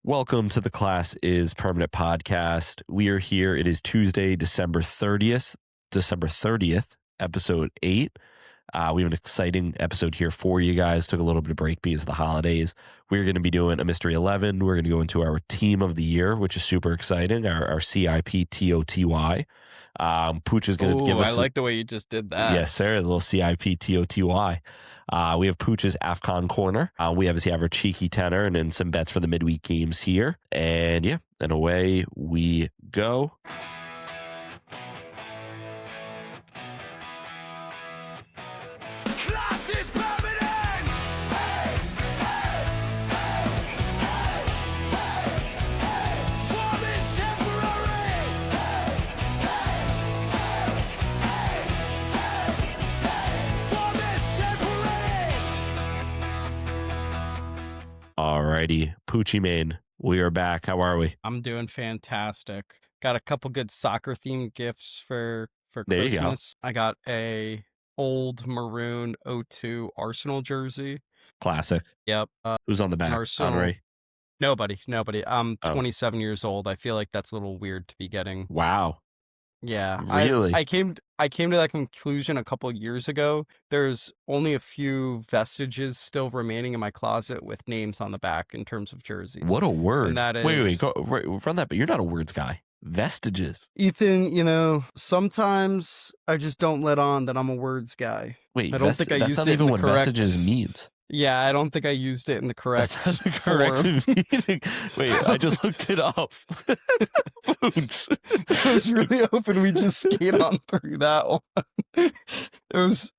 Welcome to the Class is Permanent podcast. We are here. It is Tuesday, December 30th, episode 8. We have an exciting episode here for you guys. Took a little bit of break because of the holidays. We're going to be doing a Mystery 11. We're going to go into our Team of the Year, which is super exciting, our CIP TOTY. Pucc is going to give us... I like the way you just did that. Yes, sir. A little CIP TOTY. We have Pucc's AFCON corner. We obviously have our cheeky tenor and then some bets for the midweek games here. And yeah, and away we go. Class is permanent! Hey, hey, hey, hey, hey, hey. Form is temporary! Hey, hey, hey, hey, hey, hey. Form is temporary! Alrighty, Pucci Main, we are back. How are we? I'm doing fantastic. Got a couple good soccer themed gifts for There you go. Christmas. I got a old maroon 02 Arsenal jersey. Classic. Yep. Who's on the back? Arsenal. Henry. Nobody. I'm Oh. 27 years old. I feel like that's a little weird to be getting. Wow. Yeah. Really? I came to that conclusion a couple years ago. There's only a few vestiges still remaining in my closet with names on the back in terms of jerseys. What a word. And that Wait, is- go run that, but you're not a words guy. Vestiges. Ethan, sometimes I just don't let on that I'm a words guy. Wait, I don't think I that's used not it even in the what correct- vestiges means. Yeah, I don't think I used it in the correct That's not the correct form. meaning. Wait, I just looked it up. Oops. I was really hoping we just skate on through that one. It was...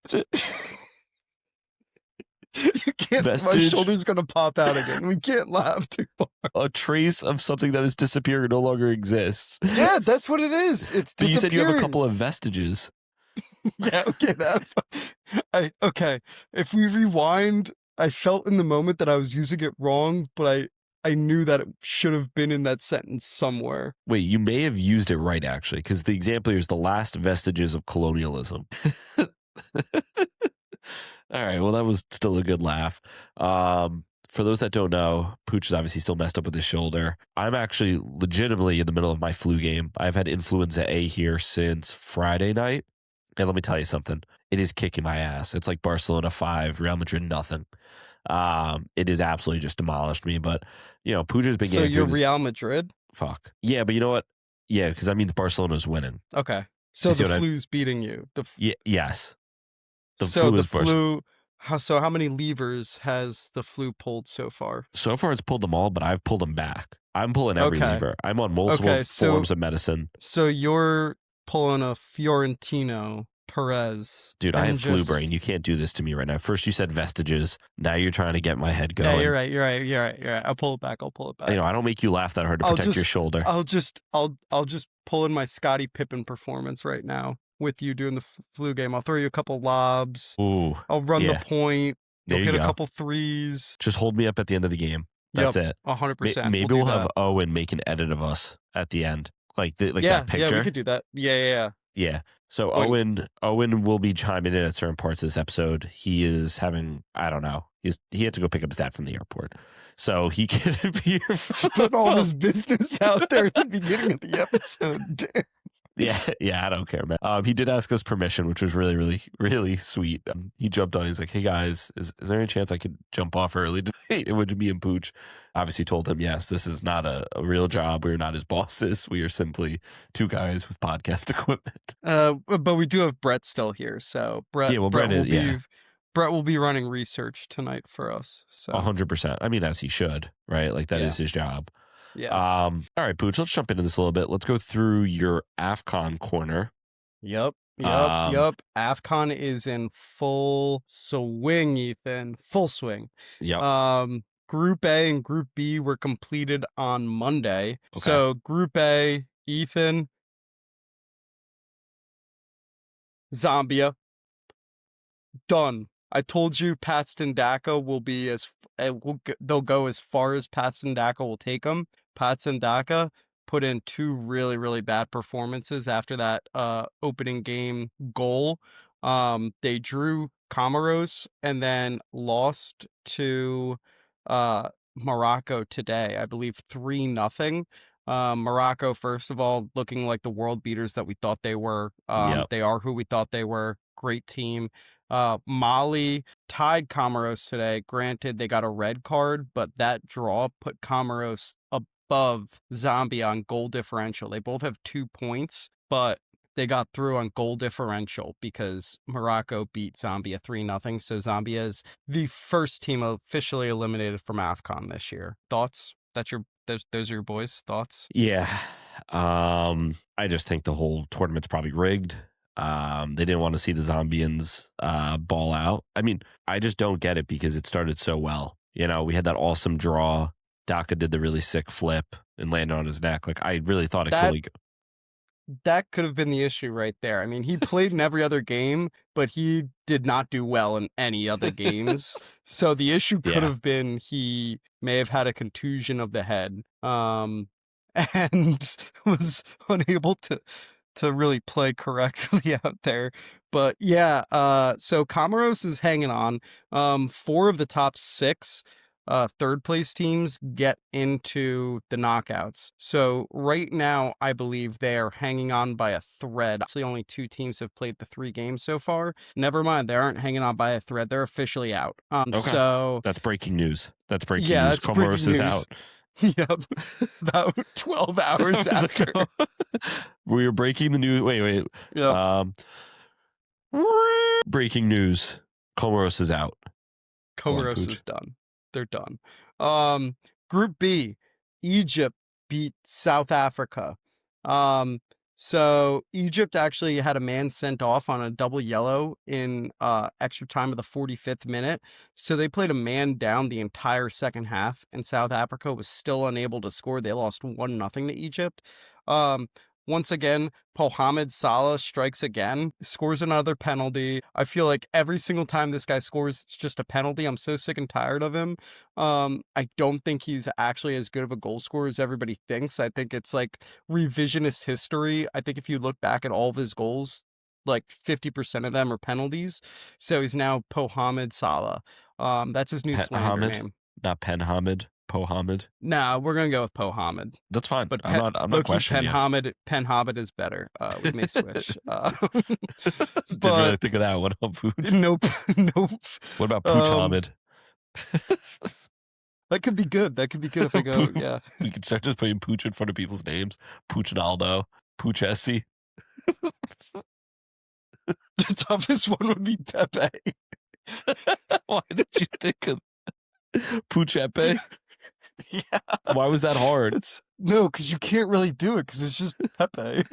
You can't... My Vestige. shoulder's gonna pop out again. We can't laugh too hard. A trace of something that has disappeared or no longer exists. Yeah, that's what it is. It's But you said you have a disappearing. couple of vestiges. Yeah, okay, okay. If we rewind, I felt in the moment that I was using it wrong, but I knew that it should have been in that sentence somewhere. Wait, you may have used it right, actually, because the example here is the last vestiges of colonialism. All right, well, that was still a good laugh. For those that don't know, Pucc is obviously still messed up with his shoulder. I'm actually legitimately in the middle of my flu game. I've had influenza A here since Friday night. And let me tell you something. It is kicking my ass. It's like Barcelona 5, Real Madrid nothing. It has absolutely just demolished me. But, Pucc has been So getting you're through this- Real Madrid? Fuck. Yeah, but you know what? Yeah, because that means Barcelona's winning. Okay. So You see the what I- flu's beating you. Yes. The so flu the is Barcelona. flu. So how many levers has the flu pulled so far? So far, it's pulled them all, but I've pulled them back. I'm pulling every Okay. lever. I'm on multiple Okay, so- forms of medicine. So you're pulling a Fiorentino Perez. Dude, I and have flu just- brain. You can't do this to me right now. First, you said vestiges. Now you're trying to get my head going. Yeah, you're right. I'll pull it back. I don't make you laugh that hard to I'll protect your just- shoulder. I'll just pull in my Scottie Pippen performance right now with you doing the flu game. I'll throw you a couple lobs. Ooh, I'll run yeah. the point. there You'll you hit go. a couple threes. Just hold me up at the end of the game. That's it. 100%. Maybe we'll have Owen make an edit of us at the end, like that picture. Yeah, we could do that. Yeah. Yeah. So Wait. Owen will be chiming in at certain parts of this episode. He is having, I don't know, he had to go pick up his dad from the airport. So he can be here. Put all his business out there at the beginning of the episode. Damn. Yeah, I don't care, man. He did ask us permission, which was really, really, really sweet. He jumped on. He's like, "Hey guys, is there any chance I could jump off early tonight?" It would be in Pucc. Obviously, told him yes. This is not a real job. We are not his bosses. We are simply two guys with podcast equipment. But we do have Brett still here, so Brett. Yeah, well, Brett Brett will is- be. Brett will be running research tonight for us. So 100%. I mean, as he should, right? Like that is his job. yeah. All right, Pucc. Let's jump into this a little bit. Let's go through your AFCON corner. Yep. Um, AFCON is in full swing, Ethan. Full swing. Yep. Group A and Group B were completed on Monday. Okay. So Group A, Ethan, Zambia, done. I told you Paxton Daka will be they'll go as far as Paxton Daka will take them. Paxton Daka put in two really, really bad performances after that opening game goal. They drew Comoros and then lost to Morocco today, I believe 3-0. Morocco, first of all, looking like the world beaters that we thought they were. Yep. They are who we thought they were. Great team. Mali tied Comoros today. Granted, they got a red card, but that draw put Comoros above Zambia on goal differential. They both have 2 points, but they got through on goal differential because Morocco beat Zambia 3-0. So Zambia is the first team officially eliminated from AFCON this year. Thoughts? Those are your boys' thoughts? Yeah. I just think the whole tournament's probably rigged. They didn't want to see the Zambians ball out. I mean, I just don't get it because it started so well. You know, we had that awesome draw. Daka did the really sick flip and landed on his neck. Like, I really thought it could only go. That could have been the issue right there. I mean, he played in every other game, but he did not do well in any other games. So the issue could have been he may have had a contusion of the head, and was unable to really play correctly out there. But yeah, so Comoros is hanging on. 4 of the top 6 third place teams get into the knockouts. So right now, I believe they are hanging on by a thread. Actually, only 2 teams have played the 3 games so far. Never mind, they aren't hanging on by a thread. They're officially out. Okay. So that's breaking news. That's breaking yeah, news. that's Comoros breaking is news. out. Yep, about 12 hours after. We are breaking the news. Wait. Yep. Breaking news. Comoros is out. Comoros is done. They're done. Group B, Egypt beat South Africa. So Egypt actually had a man sent off on a double yellow in extra time of the 45th minute. So they played a man down the entire second half, and South Africa was still unable to score. They lost 1-0 to Egypt. Once again, Mohamed Salah strikes again, scores another penalty. I feel like every single time this guy scores, it's just a penalty. I'm so sick and tired of him. I don't think he's actually as good of a goal scorer as everybody thinks. I think it's like revisionist history. I think if you look back at all of his goals, like 50% of them are penalties. So he's now Mohamed Salah. That's his new slander name. Not Penhamed. Pohamed? Nah, we're gonna go with Pohamed. That's fine. But I'm not questioning you. Penhamed is better. We may switch. Didn't really think of that one. Nope. What about Pucc Hamid? That could be good. If I go, yeah. We could start just putting Pucc in front of people's names. Puccinaldo, Puccessi. The toughest one would be Pepe. Why did you think of Puccepe? Yeah. Why was that hard? No, because you can't really do it because it's just Pepe.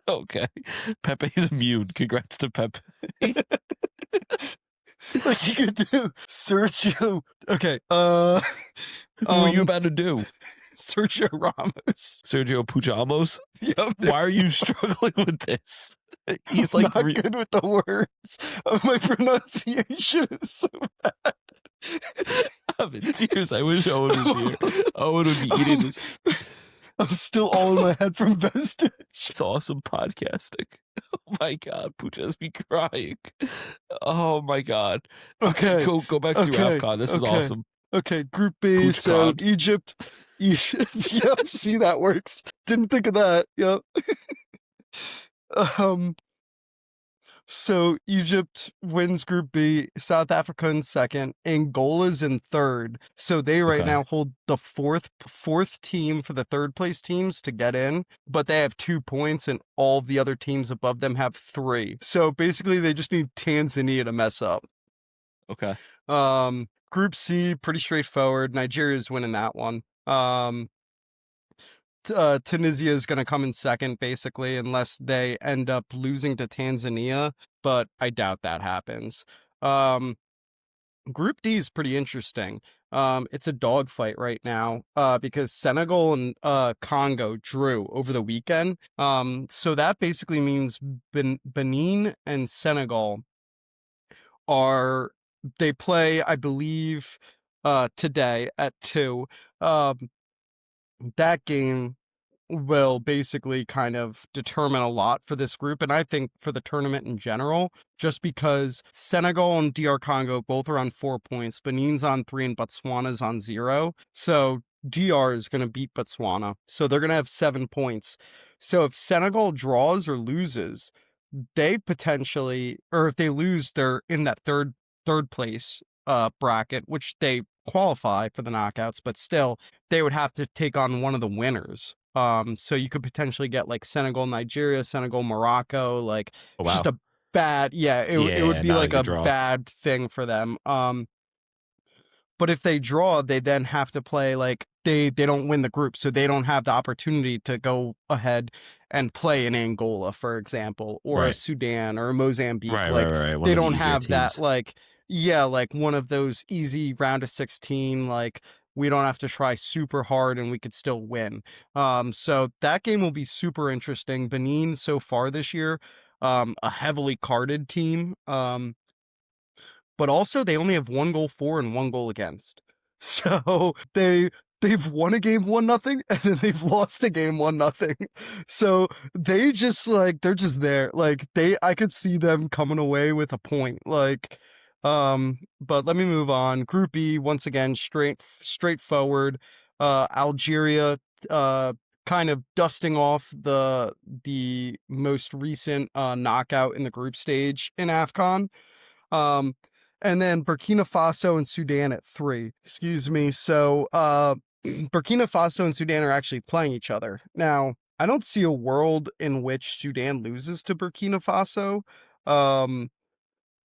Okay. Pepe's immune. Congrats to Pepe. Like you could do Sergio. Okay. What are you about to do? Sergio Ramos. Sergio Puchamos? Yep. Why are you struggling with this? He's like not good with the words. My pronunciation is so bad. I'm in tears. I wish Owen was here. Owen would be eating this. I'm still all in my head from Vestige. It's awesome podcasting. Oh my God, Pucc has me crying. Oh my God. Okay. Go back to your AFCON. This is awesome. Okay, Group B. Pucc so Con. Egypt. Yep, see that works. Didn't think of that. Yep. So Egypt wins Group B, South Africa in second, Angola's in third. So they right now hold the fourth team for the third place teams to get in, but they have 2 points and all the other teams above them have 3. So basically they just need Tanzania to mess up. Okay. Group C, pretty straightforward. Nigeria's winning that one. Tunisia is going to come in second, basically, unless they end up losing to Tanzania, but I doubt that happens. Group D is pretty interesting. It's a dogfight right now because Senegal and Congo drew over the weekend. So that basically means Benin and Senegal they play, I believe, today at 2. That game will basically kind of determine a lot for this group, and I think for the tournament in general, just because Senegal and DR Congo both are on 4 points, Benin's on 3, and Botswana's on 0. So DR is going to beat Botswana, so they're going to have 7 points. So if Senegal draws or loses, they potentially, or if they lose, they're in that third place bracket, which they qualify for the knockouts, but still they would have to take on one of the winners. So you could potentially get like Senegal, Nigeria, Senegal, Morocco, like Oh, just wow. a bad, it would Yeah, be not a like good a draw. bad thing for them. But if they draw, they then have to play like they don't win the group, so they don't have the opportunity to go ahead and play in Angola, for example, or a Right. Sudan or a Mozambique. Right. One They of the don't easier have that teams. like one of those easy round of 16, like we don't have to try super hard and we could still win. So that game will be super interesting. Benin so far this year, a heavily carded team. But also they only have 1 goal for and 1 goal against. So they've won a game 1-0 and then they've lost a game 1-0. So they just they're just there. Like I could see them coming away with a point. But let me move on. Group E, once again, straightforward. Algeria kind of dusting off the most recent knockout in the group stage in AFCON. And then Burkina Faso and Sudan at 3. Excuse me. So, Burkina Faso and Sudan are actually playing each other. Now, I don't see a world in which Sudan loses to Burkina Faso.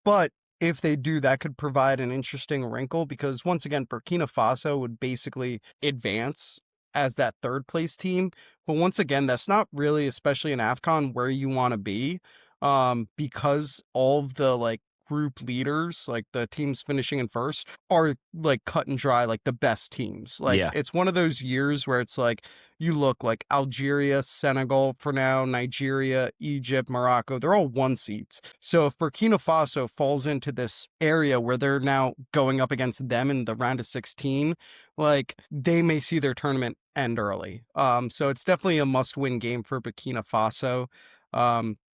But if they do, that could provide an interesting wrinkle because once again, Burkina Faso would basically advance as that third place team. But once again, that's not really, especially in AFCON, where you want to be. Because all of the group leaders, like the teams finishing in first, are like cut and dry, like the best teams. Like Yeah. it's one of those years where it's like you look like Algeria, Senegal for now, Nigeria, Egypt, Morocco, they're all 1 seeds. So if Burkina Faso falls into this area where they're now going up against them in the round of 16, like they may see their tournament end early. So it's definitely a must-win game for Burkina Faso.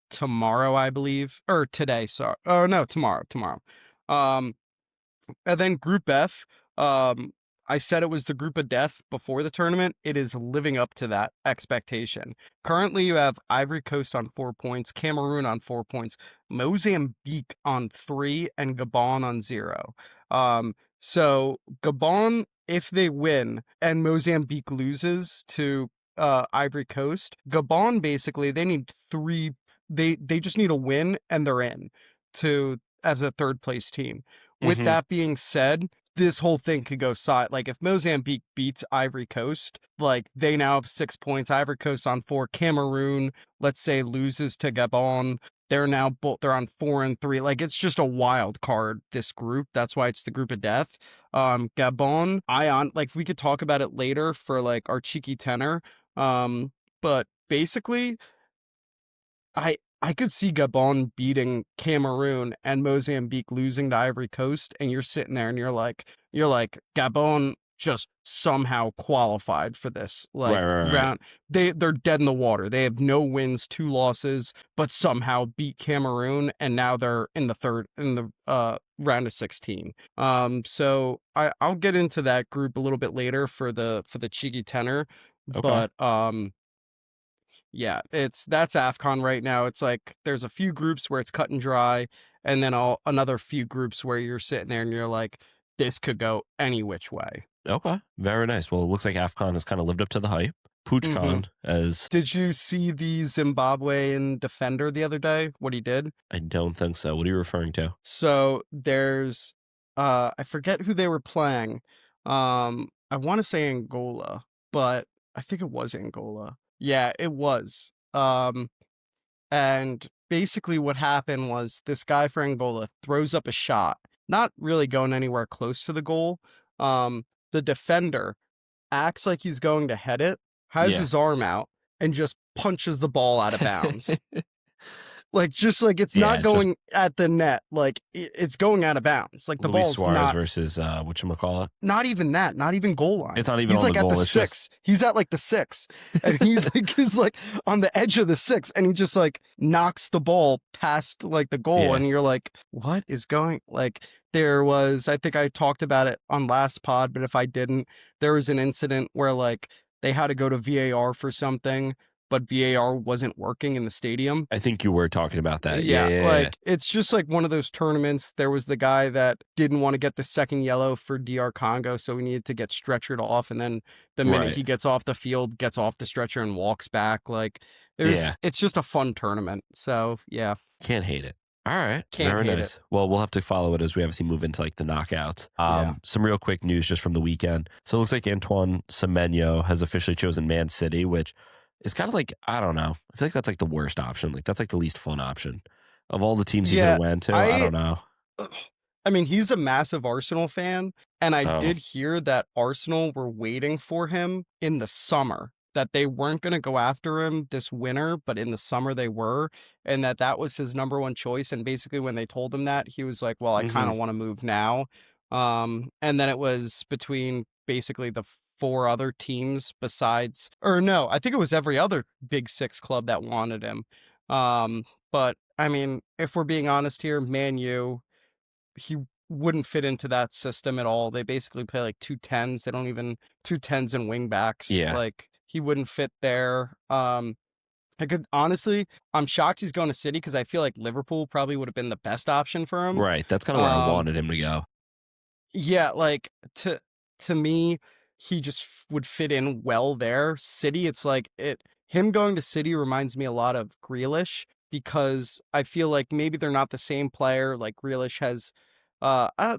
Tomorrow, I believe, or today. Sorry. Oh no, tomorrow. Um, and then Group F. I said it was the group of death before the tournament. It is living up to that expectation. Currently, you have Ivory Coast on 4 points, Cameroon on 4 points, Mozambique on 3, and Gabon on 0. So Gabon, if they win and Mozambique loses to Ivory Coast, Gabon basically they need 3. They just need a win and they're in to as a third place team. With Mhm. that being said, this whole thing could go side. Like if Mozambique beats Ivory Coast, like they now have 6 points. Ivory Coast on 4. Cameroon, let's say, loses to Gabon. They're now they're on 4 and 3. Like it's just a wild card, this group. That's why it's the group of death. Gabon, like we could talk about it later for like our cheeky tenor. But basically I could see Gabon beating Cameroon and Mozambique losing to Ivory Coast, and you're sitting there and you're like Gabon just somehow qualified for this Right. round. They're dead in the water. They have no wins, 2 losses, but somehow beat Cameroon, and now they're in the round of 16. So I'll get into that group a little bit later for the cheeky tenor, Okay. but yeah, that's AFCON right now. It's like there's a few groups where it's cut and dry, and then another few groups where you're sitting there and you're like, this could go any which way. Okay. Very nice. Well, it looks like AFCON has kind of lived up to the hype. PuccCon, as Did you see the Zimbabwean defender the other day? What he did? I don't think so. What are you referring to? So there's I forget who they were playing. I want to say Angola, but I think it was Angola. Yeah, it was. And basically what happened was this guy for Angola throws up a shot, not really going anywhere close to the goal. The defender acts like he's going to head it, has Yeah. his arm out, and just punches the ball out of bounds. Like, just like it's Yeah, not going at the net. Like, it's going out of bounds. Like, the Luis ball's Suarez not, versus whatchamacallit. not even that, not even goal line. It's not even He's on like the at goal. the It's 6. He's at like the 6. And he like is like on the edge of the 6, and he just like knocks the ball past like the goal. Yeah. And you're like, what is going, like, there was, I think I talked about it on last pod, but if I didn't, there was an incident where like they had to go to VAR for something, but VAR wasn't working in the stadium. I think you were talking about that. Yeah, Yeah. like it's just like one of those tournaments. There was the guy that didn't want to get the second yellow for DR Congo, so he needed to get stretchered off, and then the minute Right. he gets off the field, gets off the stretcher and walks back. Like it's just a fun tournament. So yeah, Can't hate it. All right. Can't Very hate nice. Well, we'll have to follow it as we obviously move into like the knockouts. Yeah. Some real quick news just from the weekend. So it looks like Antoine Semenyo has officially chosen Man City, which is kind of like, I don't know. I feel like that's like the worst option. Like that's like the least fun option of all the teams he could have went to. I don't know. I mean, he's a massive Arsenal fan, and I Oh. did hear that Arsenal were waiting for him in the summer, that they weren't going to go after him this winter, but in the summer they were, and that was his number one choice. And basically when they told him that, he was like, well, I kind of want to move now. And then it was between basically the 4 other teams besides, or no, I think it was every other Big 6 club that wanted him. But I mean, if we're being honest here, Man U, he wouldn't fit into that system at all. They basically play like 2 10s. They don't even 2 10s and wing backs. Yeah. Like he wouldn't fit there. I could honestly, I'm shocked he's going to City because I feel like Liverpool probably would have been the best option for him. Right. That's kind of where I wanted him to go. Yeah, like to me, he just would fit in well there. City, it's like him going to City reminds me a lot of Grealish, because I feel like maybe they're not the same player. Like Grealish has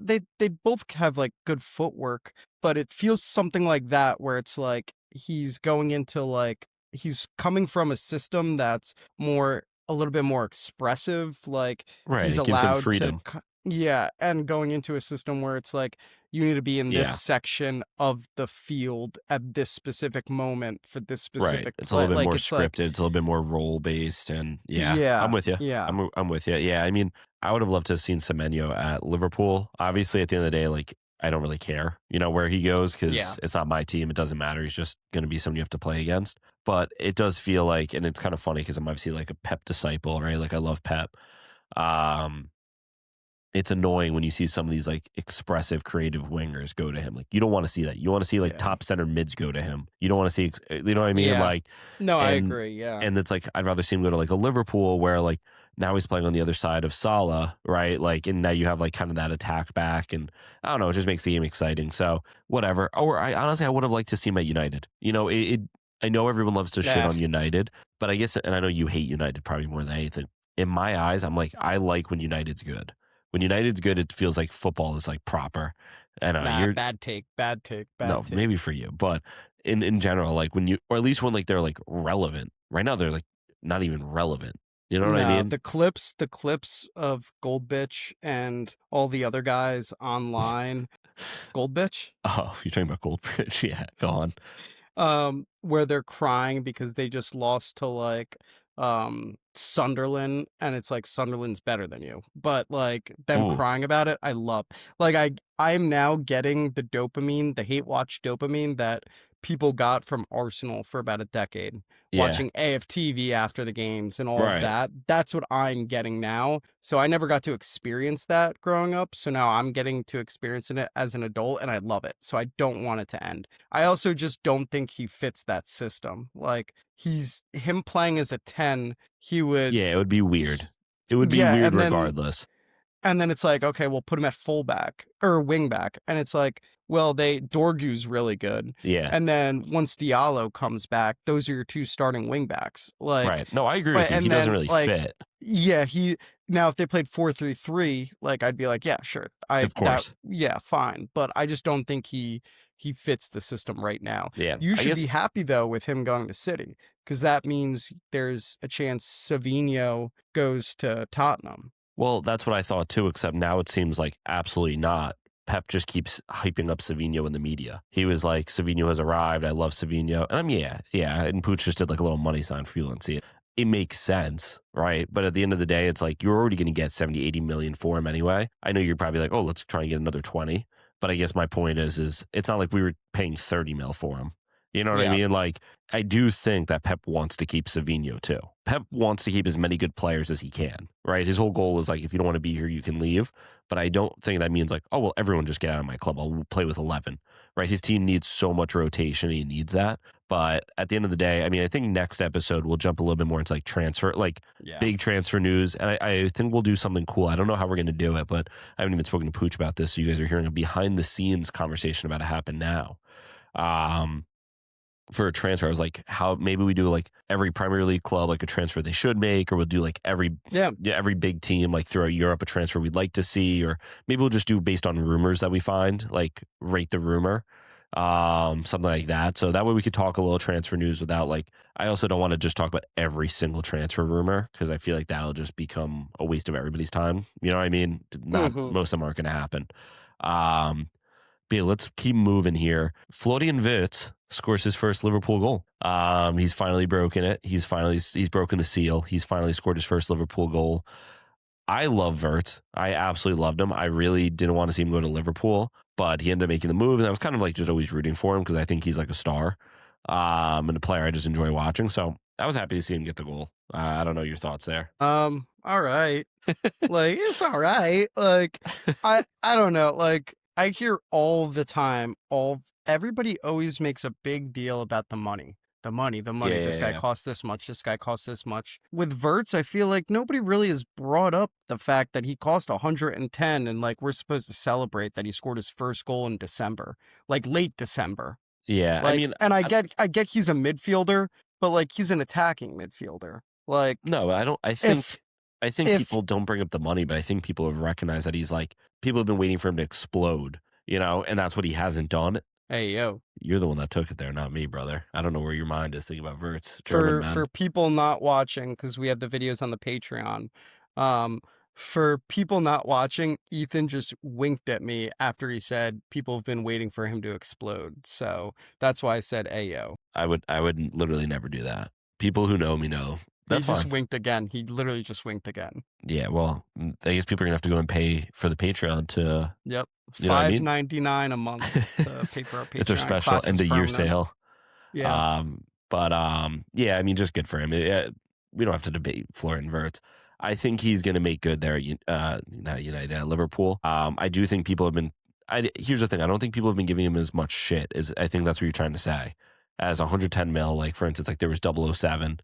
they both have like good footwork, but it feels something like that where it's like he's going into like he's coming from a system that's a little bit more expressive, like Right. he's It gives him allowed freedom. yeah, and going into a system where it's like you need to be in this Yeah. section of the field at this specific moment for this Right. specific It's a little bit like, more it's scripted. like, It's a little bit more role based, and yeah, I'm with you. yeah. I'm with you. Yeah, I mean, I would have loved to have seen Semenyo at Liverpool. Obviously, at the end of the day, like I don't really care, where he goes, because Yeah. it's not my team. It doesn't matter. He's just going to be someone you have to play against. But it does feel like, and it's kind of funny because I'm obviously like a Pep disciple, right? Like I love Pep. It's annoying when you see some of these like expressive, creative wingers go to him. Like you don't want to see that. You want to see like Yeah. top center mids go to him. You don't want to see, you know what I mean? Yeah. Like, No, I and- agree. Yeah. and it's like I'd rather see him go to like a Liverpool where like now he's playing on the other side of Salah, right? Like, and now you have like kind of that attack back, and I don't know, it just makes the game exciting. So whatever. Or I honestly would have liked to see him at United. I know everyone loves to shit Yeah. on United, but I guess, and I know you hate United probably more than anything. In my eyes, I'm like, I like when United's good. When United's good, it feels like football is like proper. I know Nah, you're bad take. no, maybe for you, but in general, like when you, or at least when like they're like relevant. Right now, they're like not even relevant. You know what I mean? The clips of Goldbitch and all the other guys online. Goldbitch? Oh, you're talking about Goldbridge? Yeah, go on. Where they're crying because they just lost to like Sunderland, and it's like Sunderland's better than you. But like them Ooh. crying about it, I love. Like I'm now getting the dopamine, the hate watch dopamine that people got from Arsenal for about a decade. Yeah. Watching AFTV after the games and all Right. of that. That's what I'm getting now. So I never got to experience that growing up. So now I'm getting to experience it as an adult, and I love it. So I don't want it to end. I also just don't think he fits that system. Like him playing as a 10, he would. Yeah, it would be weird. It would be Yeah, weird and then- regardless. And then it's like, okay, we'll put him at fullback or wingback. And it's like, well, Dorgu's really good. Yeah. And then once Diallo comes back, those are your 2 starting wingbacks. Like, Right. No, I agree with you. and He doesn't then, really like, fit. yeah, now if they played 4-3-3, like I'd be like, yeah, sure. Of course. Yeah, fine. But I just don't think he fits the system right now. Yeah. You I should guess, be happy though with him going to City, because that means there's a chance Savinho goes to Tottenham. well, that's what I thought too, except now it seems like absolutely not. Pep just keeps hyping up Savinho in the media. He was like, Savinho has arrived. I love Savinho. And yeah. And Pucc just did like a little money sign for people to see it. it makes sense, right? But at the end of the day, it's like you're already going to get 70, 80 million for him anyway. I know you're probably like, oh, let's try and get another 20. But I guess my point is it's not like we were paying 30 mil for him. You know what I Yeah. mean? Like, I do think that Pep wants to keep Savinho too. Pep wants to keep as many good players as he can, right? His whole goal is like, if you don't want to be here, you can leave. But I don't think that means like, oh, well, everyone just get out of my club. I'll play with 11, right? His team needs so much rotation. He needs that. But at the end of the day, I mean, I think next episode we'll jump a little bit more into like transfer, like big transfer news. And I think we'll do something cool. I don't know how we're going to do it, but I haven't even spoken to Pucc about this. So you guys are hearing a behind the scenes conversation about to happen now. For a transfer, I was like, how maybe we do like every Premier League club like a transfer they should make, or we'll do like every big team like throughout Europe a transfer we'd like to see, or maybe we'll just do based on rumors that we find, like rate the rumor, something like that. So that way we could talk a little transfer news without like, I also don't want to just talk about every single transfer rumor because I feel like that'll just become a waste of everybody's time. You know what I mean? Not most of them aren't going to happen. But yeah, let's keep moving here. Florian Wirtz scores his first Liverpool goal. He's finally broken it. He's broken the seal. He's finally scored his first Liverpool goal. I love Wirtz. I absolutely loved him. I really didn't want to see him go to Liverpool, but he ended up making the move, and I was kind of like just always rooting for him because I think he's like a star and a player I just enjoy watching. So I was happy to see him get the goal. I don't know your thoughts there. All right. Like, it's all right. Like, I don't know. Like, I hear all the time, everybody always makes a big deal about the money. The money. This guy costs this much. This guy costs this much. With Wirtz, I feel like nobody really has brought up the fact that he cost 110, and like we're supposed to celebrate that he scored his first goal in December, like late December. Yeah, Like, I mean, and I get he's a midfielder, but like he's an attacking midfielder. Like, no, I don't. I think people don't bring up the money, but I think people have recognized that he's like, people have been waiting for him to explode, you know, and that's what he hasn't done. Hey, yo. You're the one that took it there, not me, brother. I don't know where your mind is thinking about Wirtz. German man. For people not watching, because we have the videos on the Patreon, for people not watching, Ethan just winked at me after he said people have been waiting for him to explode. So that's why I said Ayo. I would literally never do that. People who know me know. That's fine. He just fine. winked again. He literally just winked again. Yeah, well, I guess people are gonna have to go and pay for the Patreon to. Yep, $5.99 a month to pay for our Patreon. It's our special end of year sale. Yeah. Yeah, I mean, just good for him. We don't have to debate Florian Wirtz. I think he's going to make good there not United, Liverpool. I do think people have been. Here's the thing. I don't think people have been giving him as much shit as I think that's what you're trying to say. As 110 mil, like for instance, like there was 007.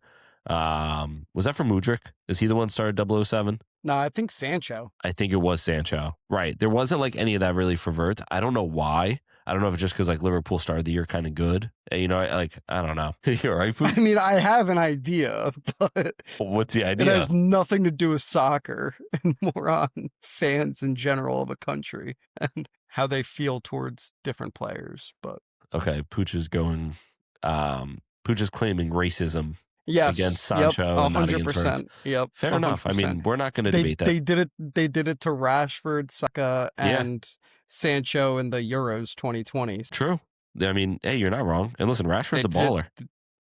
Was that for Mudryk? Is he the one started 007? No, I think Sancho. I think it was Sancho. Right. There wasn't like any of that really for Wirtz. I don't know why. I don't know if it's just because like Liverpool started the year kind of good. You know, I don't know. You're right. I mean, I have an idea, but what's the idea? It has nothing to do with soccer and more on fans in general of a country and how they feel towards different players. But okay, Pucc is going. Pucc is claiming racism. Yes, against Sancho and not against Wirtz. Yep, fair 100%. enough. I mean, we're not going to debate that. They did it to Rashford, Saka, and Sancho in the Euros 2020. True. I mean, hey, you're not wrong. And listen, Rashford's a baller.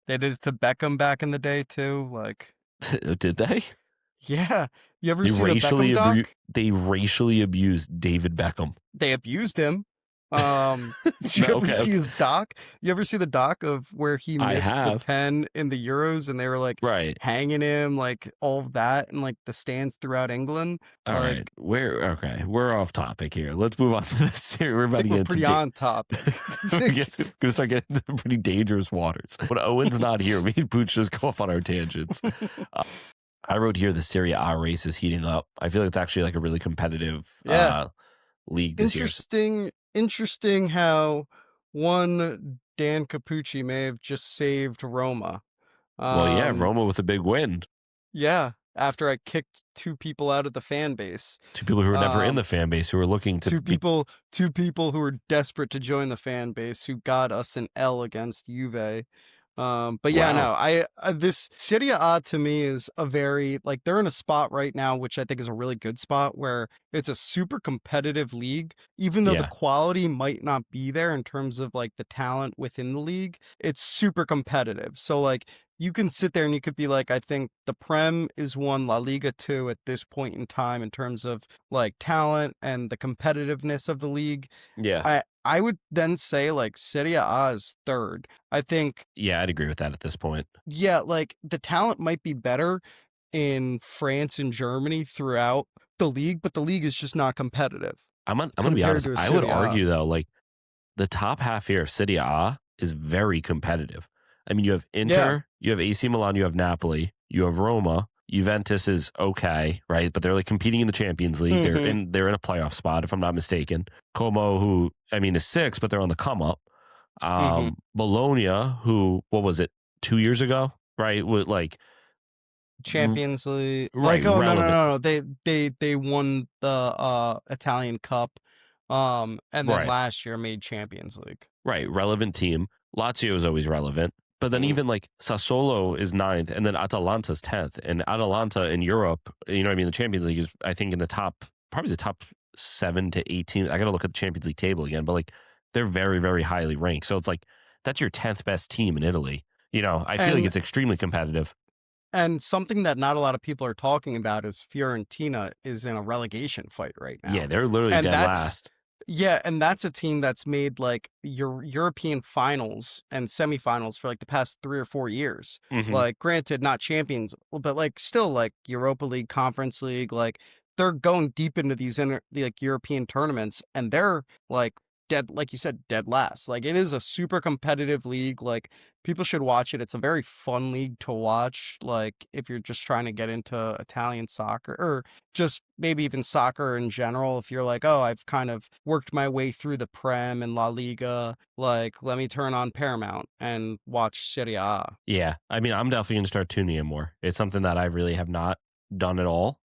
They did it to Beckham back in the day too. Like, did they? Yeah. You ever see the Beckham doc? They racially abused David Beckham. They abused him. Did you ever see his doc? You ever see the doc of where he missed the pen in the Euros and they were like hanging him, like all of that, and like the stands throughout England? All right, we're off topic here. Let's move on to this. We're about to get pretty on topic. We're gonna start getting into pretty dangerous waters. When Owen's not here, me and Pucc just go off on our tangents. I wrote here the Serie A race is heating up. I feel like it's actually like a really competitive league this year. Interesting how one Dan Capucci may have just saved Roma. Roma with a big win. Yeah, after I kicked two people out of the fan base. Two people who were never in the fan base who were looking to two people who were desperate to join the fan base who got us an L against Juve. This Serie A to me is a very, like, they're in a spot right now, which I think is a really good spot where it's a super competitive league, even though the quality might not be there in terms of like the talent within the league, it's super competitive. So like you can sit there and you could be like, I think the Prem is 1, La Liga 2 at this point in time in terms of like talent and the competitiveness of the league. Yeah. I would then say like Serie A is 3rd. I think, Yeah, I'd agree with that at this point. yeah, like the talent might be better in France and Germany throughout the league, but the league is just not competitive I'm going to be compared honest. to a I would Serie A. argue, though, like the top half here of Serie A is very competitive. I mean, you have Inter, you have AC Milan, you have Napoli, you have Roma. Juventus is okay, right? But they're like competing in the Champions League. Mhm. They're in a playoff spot, if I'm not mistaken. Como, who I mean is 6th, but they're on the come up. Mhm. Bologna, who what was it 2 years ago, right? With like Champions League. right, Like, oh no, no, relevant, no, no. They won the Italian Cup. And then right, last year made Champions League. right, relevant team. Lazio is always relevant. But then even like Sassuolo is 9th, and then Atalanta's 10th. And Atalanta in Europe, you know what I mean? The Champions League is, I think, in the top, probably the top 7 to 18. I got to look at the Champions League table again, but like they're very, very highly ranked. So it's like, that's your 10th best team in Italy. You know, I feel like And it's extremely competitive. and something that not a lot of people are talking about is Fiorentina is in a relegation fight right now. Yeah, they're literally And dead that's last. Yeah, and that's a team that's made like European finals and semifinals for like the past 3 or 4 years. Mhm. Like, granted, not champions, but like still like Europa League, Conference League. Like they're going deep into these like European tournaments, and they're like dead, like you said, dead last. Like it is a super competitive league. Like people should watch it. It's a very fun league to watch. Like if you're just trying to get into Italian soccer or just maybe even soccer in general, if you're like, oh, I've kind of worked my way through the Prem and La Liga, like let me turn on Paramount and watch Serie A. Yeah, I mean, I'm definitely going to start tuning in more. It's something that I really have not done at all.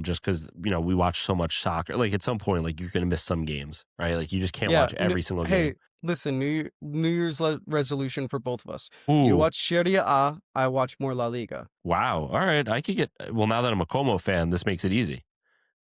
Just because we watch so much soccer. Like at some point, like you're going to miss some games, right? Like you just can't Yeah. watch every single Hey, game. listen, New Year's resolution for both of us. Ooh, You watch Serie A, I watch more La Liga. wow. All right, I could get. Well, now that I'm a Como fan, this makes it easy.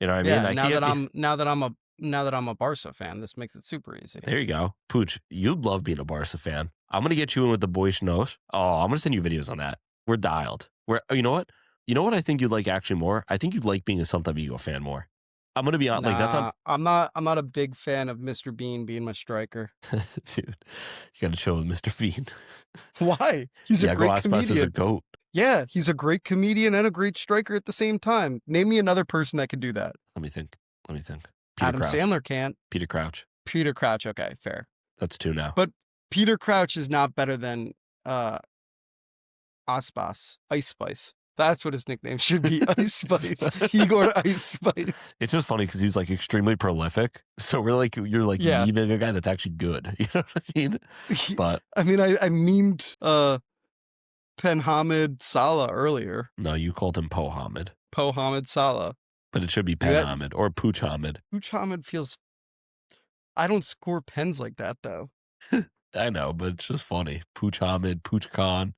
You know what I mean? Yeah, I now can't. that I'm a Barca fan, this makes it super easy. There you go, Pucc. You'd love being a Barca fan. I'm gonna get you in with the Boys Nos. Oh, I'm gonna send you videos on that. We're dialed. You know what? You know what I think you'd like actually more? I think you'd like being a Celta Vigo fan more. I'm gonna be on like that's on Nah, I'm not a big fan of Mr. Bean being my striker. dude. You gotta chill with Mr. Bean. Why? He's a Iago great Aspas is a comedian. goat. Yeah, he's a great comedian and a great striker at the same time. Name me another person that can do that. Let me think. Peter Adam Crouch. Sandler can't. Peter Crouch. Peter Crouch, okay, fair. That's 2 now. But Peter Crouch is not better than Aspas, Ice Spice. That's what his nickname should be, Ice Spice. Igor Ice Spice. It's just funny because he's like extremely prolific. So we're like, you're like Yeah. memeing a guy that's actually good. You know what I mean? But I mean, I memed Penhamid Salah earlier. no, you called him Pohamid. Pohamid Salah. But it should be Yeah. Penhamid or Pucc Hamid. Pucc Hamid feels. I don't score pens like that though. I know, but it's just funny. Pucc Hamid, Pucc Khan.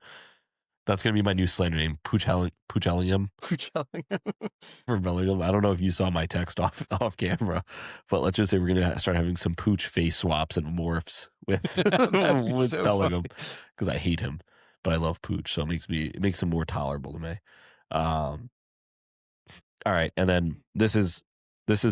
That's going to be my new slander name, Pucc Ellingham Pucc Ellingham. for Bellingham. I don't know if you saw my text off camera, but let's just say we're going to start having some Pucc face swaps and morphs with, That'd be with so Bellingham funny. because I hate him, but I love Pucc, so it makes him more tolerable to me. All right, and then this is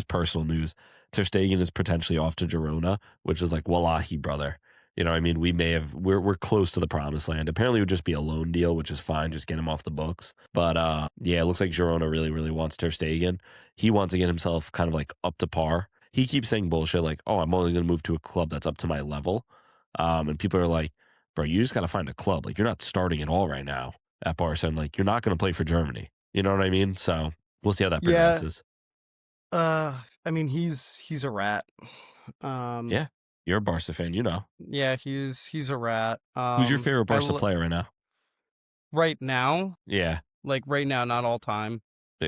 personal news. Ter Stegen is potentially off to Girona, which is like wallahi, brother. You know what I mean? We're close to the promised land. Apparently it would just be a loan deal, which is fine. Just get him off the books. But yeah, it looks like Girona really, really wants Ter Stegen. He wants to get himself kind of like up to par. He keeps saying bullshit like, oh, I'm only going to move to a club that's up to my level. And people are like, bro, you just got to find a club. Like you're not starting at all right now at Barca. And like, you're not going to play for Germany. You know what I mean? So we'll see how that Yeah. progresses. I mean, he's a rat. Yeah. You're a Barca fan, you know. Yeah, he's a rat. Who's your favorite Barca player right now? Right now? Yeah. Like right now, not all time.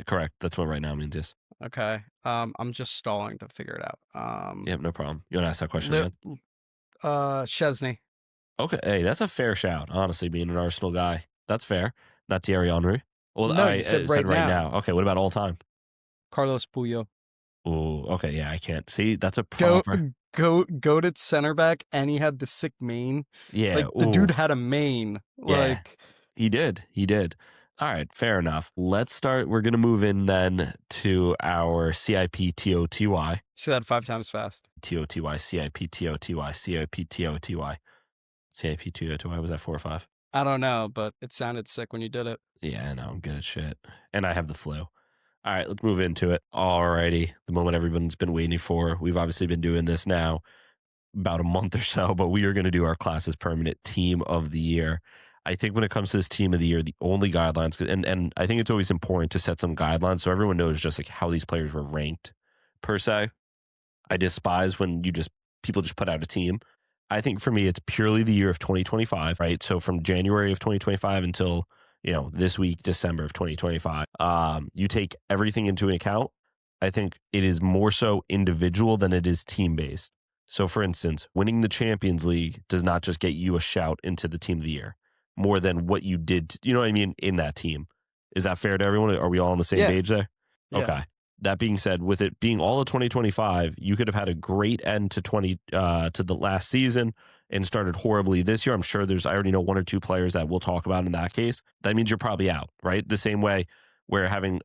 Correct. That's what right now means, yes. Okay. I'm just stalling to figure it out. Yep, no problem. You want to ask that question again? Chesney. Okay. Hey, that's a fair shout, honestly, being an Arsenal guy. That's fair. Not Thierry Henry. Well, No, I you said said right right now. now. Okay, what about all time? Carlos Puyo. Oh, okay. Yeah, I can't. See, that's a proper. Goat at center back, and he had the sick mane. Yeah. Like the dude had a mane. Yeah. Like He did. All right, fair enough. Let's start. We're going to move in then to our CIP TOTY. Say that 5 times fast. TOTY, CIP TOTY, CIP TOTY. CIP TOTY, was that 4 or 5? I don't know, but it sounded sick when you did it. Yeah, I know. I'm good at shit. And I have the flu. All right, let's move into it. Alrighty. The moment everyone's been waiting for. We've obviously been doing this now about a month or so, but we are going to do our class's permanent team of the year. I think when it comes to this team of the year, the only guidelines, and I think it's always important to set some guidelines so everyone knows just like how these players were ranked per se. I despise when people just put out a team. I think for me, it's purely the year of 2025, right? So from January of 2025 until, this week, December of 2025, you take everything into account. I think it is more so individual than it is team-based. So for instance, winning the Champions League does not just get you a shout into the team of the year more than what you did, you know what I mean, in that team. Is that fair to everyone? Are we all on the same page there? Yeah. Okay. That being said, with it being all of 2025, you could have had a great end to to the last season and started horribly this year. I'm sure I already know 1 or 2 players that we'll talk about in that case. That means you're probably out, right? The same way where having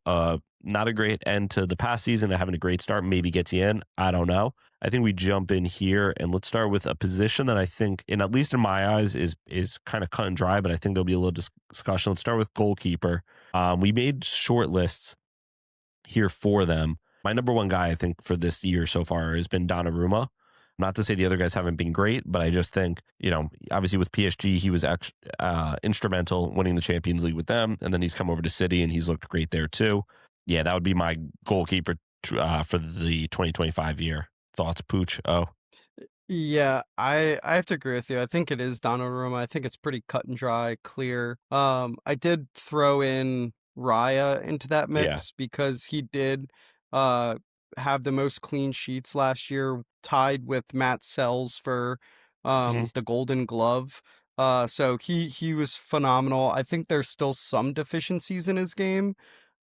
not a great end to the past season and having a great start maybe gets you in. I don't know. I think we jump in here and let's start with a position that I think, and at least in my eyes, is kind of cut and dry, but I think there'll be a little discussion. Let's start with goalkeeper. We made short lists here for them. My number 1 guy, I think, for this year so far has been Donnarumma. Not to say the other guys haven't been great, but I just think, obviously with PSG, he was instrumental winning the Champions League with them. And then he's come over to City and he's looked great there too. Yeah, that would be my goalkeeper for the 2025 year. Thoughts, Pucc? Oh, Yeah, I have to agree with you. I think it is Donnarumma. I think it's pretty cut and dry, clear. I did throw in Raya into that mix because he did have the most clean sheets last year, tied with Matt Sells for the Golden Glove. So he was phenomenal. I think there's still some deficiencies in his game.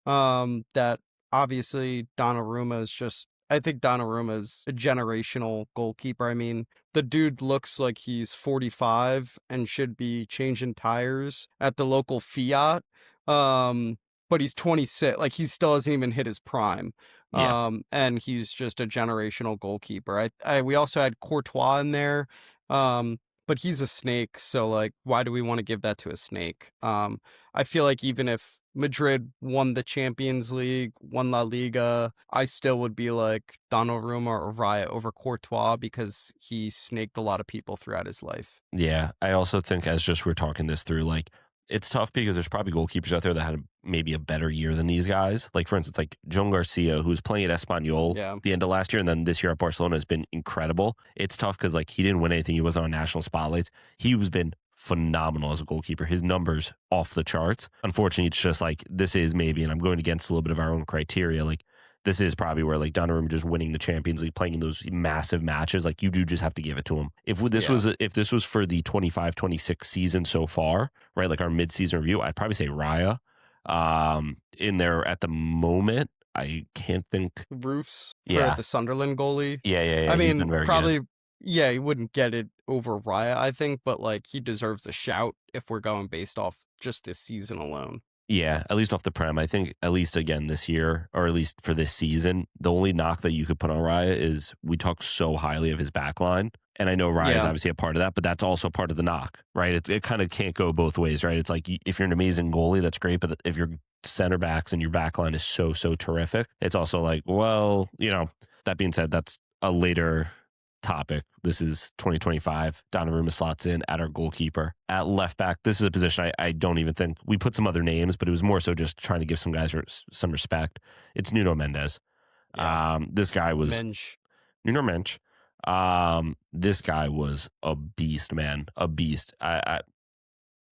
That obviously Donnarumma is just. I think Donnarumma is a generational goalkeeper. I mean, the dude looks like he's 45 and should be changing tires at the local Fiat. But he's 26. Like, he still hasn't even hit his prime. And he's just a generational goalkeeper. We also had Courtois in there. But he's a snake, so like, why do we want to give that to a snake? I feel like even if Madrid won the Champions League, won La Liga, I still would be like Donnarumma or Raya over Courtois because he snaked a lot of people throughout his life. Yeah, I also think we're talking this through, like, it's tough because there's probably goalkeepers out there that had maybe a better year than these guys. Like, for instance, like Joan Garcia, who's playing at Espanyol the end of last year, and then this year at Barcelona has been incredible. It's tough because, like, he didn't win anything. He wasn't on national spotlights. He was been phenomenal as a goalkeeper. His numbers off the charts. Unfortunately, it's just like, this is maybe, and I'm going against a little bit of our own criteria, like, this is probably where, like, Donnarumma just winning the Champions League, playing in those massive matches, like, you do just have to give it to him. If this was for the 25-26 season so far, right, like our mid-season review, I'd probably say Raya. In there at the moment, I can't think. Roofs for the Sunderland goalie. Yeah. I mean, probably, he wouldn't get it over Raya, I think, but like, he deserves a shout if we're going based off just this season alone. Yeah, at least off the prem. I think at least again this year, or at least for this season, the only knock that you could put on Raya is we talk so highly of his back line. And I know Raya is obviously a part of that, but that's also part of the knock, right? It kind of can't go both ways, right? It's like, if you're an amazing goalie, that's great. But if your center backs and your back line is so terrific, it's also like, well, that being said, that's a later topic. This is 2025. Donnarumma slots in at our goalkeeper. At left back, this is a position I don't even think we put some other names, but it was more so just trying to give some guys some respect. It's Nuno Mendes. This guy was Nuno Mensch. This guy was a beast, man, a beast.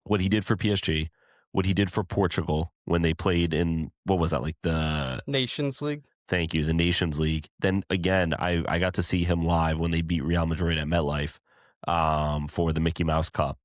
What he did for PSG, what he did for Portugal when they played in, what was that, like the Nations League? Thank you. The Nations League. Then again, I got to see him live when they beat Real Madrid at MetLife for the Mickey Mouse Cup.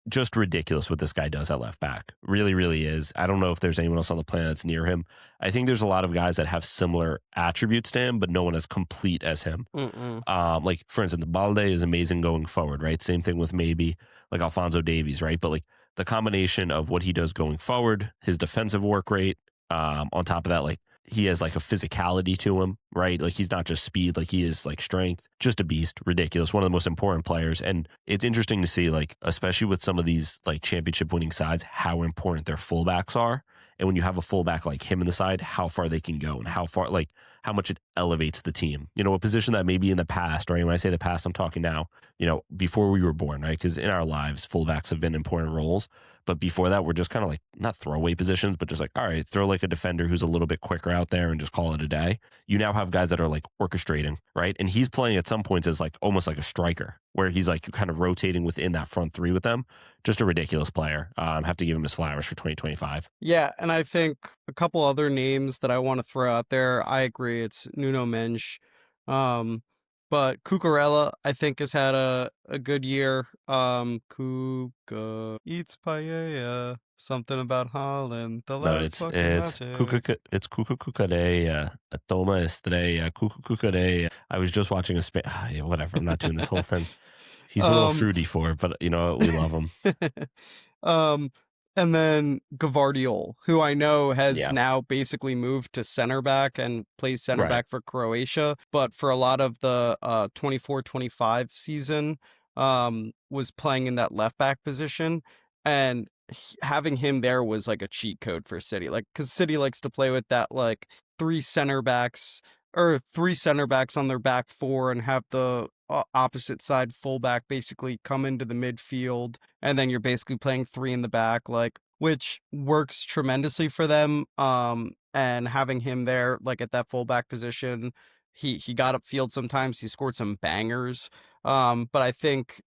Just ridiculous what this guy does at left back. Really, really is. I don't know if there's anyone else on the planet that's near him. I think there's a lot of guys that have similar attributes to him, but no one as complete as him. Like, for instance, Balde is amazing going forward, right? Same thing with maybe like Alphonso Davies, right? But like the combination of what he does going forward, his defensive work rate, on top of that, like he has like a physicality to him, right? Like he's not just speed, like he is like strength, just a beast, ridiculous, one of the most important players. And it's interesting to see, like, especially with some of these like championship winning sides, how important their fullbacks are. And when you have a fullback like him in the side, how far they can go and how far, like how much it elevates the team. You know, a position that maybe in the past, right? When I say the past, I'm talking now, you know, before we were born, right? Because in our lives, fullbacks have been important roles. But before that, we're just kind of like not throwaway positions, but just like, all right, throw like a defender who's a little bit quicker out there and just call it a day. You now have guys that are like orchestrating, right? And he's playing at some points as like almost like a striker, where he's like kind of rotating within that front three with them. Just a ridiculous player. Have to give him his flowers for 2025. Yeah, and I think a couple other names that I want to throw out there. I agree, it's Nuno Mensch. But Cucurella, I think, has had a good year. Cuca eats paella. Something about Holland. The No, last fucking it's magic. it's cucurella, toma estrella, cucurella. I was just watching yeah, whatever. I'm not doing this whole thing. He's a little fruity for it, but you know what? We love him. And then Gavardiol, who I know has Yeah. now basically moved to center back and plays center Right. back for Croatia, but for a lot of the 24-25 season, was playing in that left back position, and having him there was like a cheat code for City, like because City likes to play with that like three center backs on their back four and have the opposite side fullback basically come into the midfield, and then you're basically playing three in the back, like, which works tremendously for them. And having him there, like at that fullback position, he got upfield sometimes. He scored some bangers. But I think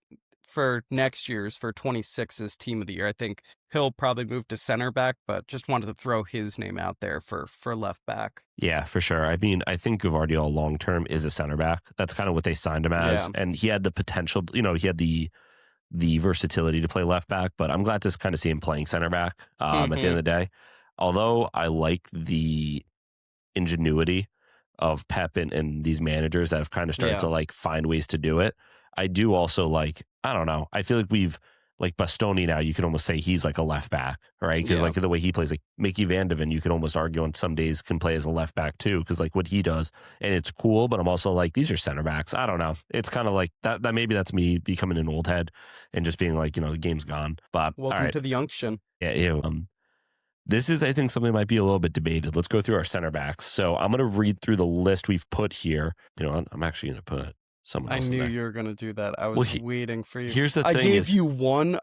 for next year's, for 26's team of the year, I think he'll probably move to center back, but just wanted to throw his name out there for left back. Yeah, for sure. I mean, I think Gavardiol long term is a center back. That's kind of what they signed him as, Yeah. and he had the potential. You know, he had the versatility to play left back, but I'm glad to kind of see him playing center back. At the end of the day, although I like the ingenuity of Pep and these managers that have kind of started Yeah. to like find ways to do it. I do also like, I don't know. I feel like we've like Bastoni now, you could almost say he's like a left back, right? Because Yeah. like the way he plays, like Mickey Van de Ven, you could almost argue on some days can play as a left back too, because like what he does, and it's cool. But I'm also like, these are center backs. I don't know. It's kind of like that. That maybe that's me becoming an old head and just being like, you know, the game's gone. But Welcome all right, to the Junction. yeah, ew. This is, I think, something that might be a little bit debated. Let's go through our center backs. So I'm going to read through the list we've put here. You know, I'm actually going to put someone I else in knew there. you were gonna do that. I was Well, waiting for you. Here's the I thing gave is, you one.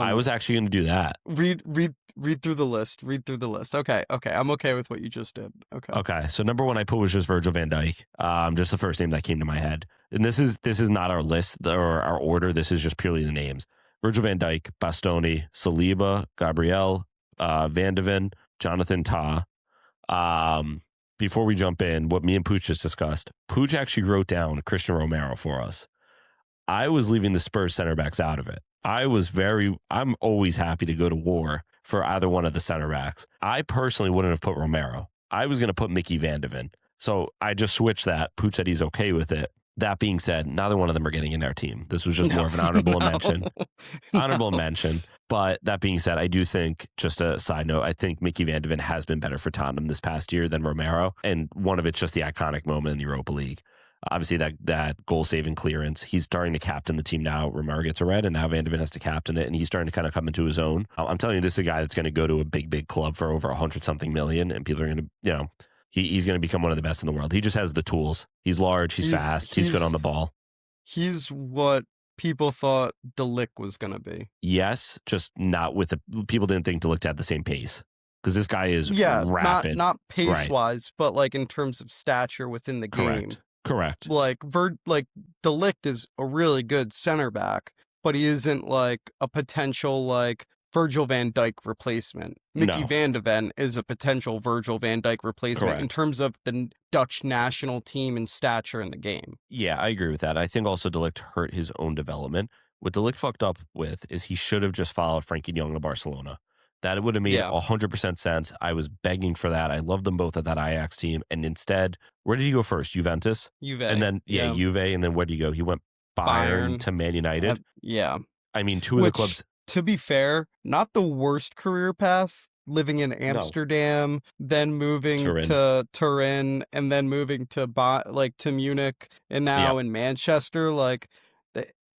I was actually going to do that. Read through the list. Read through the list. Okay. I'm okay with what you just did. Okay. Okay, so number one I put was just Virgil van Dijk. Just the first name that came to my head. And this is not our list or our order. This is just purely the names. Virgil van Dijk, Bastoni, Saliba, Gabriel, Van de Ven, Jonathan Tah. Before we jump in, what me and Pucc just discussed, Pucc actually wrote down Christian Romero for us. I was leaving the Spurs center backs out of it. I'm always happy to go to war for either one of the center backs. I personally wouldn't have put Romero. I was going to put Mickey Van de Ven. So I just switched that. Pucc said he's okay with it. That being said, neither one of them are getting in our team. This was just more of an honorable mention. Honorable mention. But that being said, I do think, just a side note, I think Mickey Van de Ven has been better for Tottenham this past year than Romero. And one of it's just the iconic moment in the Europa League. Obviously, that goal-saving clearance. He's starting to captain the team now. Romero gets a red, and now Van de Ven has to captain it, and he's starting to kind of come into his own. I'm telling you, this is a guy that's going to go to a big club for over 100-something million, and people are going to, you know, he's going to become one of the best in the world. He just has the tools. He's large. He's fast. He's good on the ball. He's what people thought De Ligt was going to be. Yes, just not with the people didn't think De Ligt had the same pace, because this guy is rapid. Not pace wise, but like in terms of stature within the game. Correct. Like De Ligt is a really good center back, but he isn't like a potential like Virgil van Dijk replacement. Mickey Van de Ven is a potential Virgil van Dijk replacement in terms of the Dutch national team and stature in the game. Yeah, I agree with that. I think also De Ligt hurt his own development. What De Ligt fucked up with is he should have just followed Frankie de Jong to Barcelona. That would have made 100% sense. I was begging for that. I loved them both at that Ajax team. And instead, where did he go first? Juventus? Juve. And then, Juve. And then where did he go? He went Bayern to Man United. Yeah. I mean, two of the clubs to be fair, not the worst career path. Living in Amsterdam, then moving Turin. to Turin, and then moving to to Munich, and now in Manchester. Like,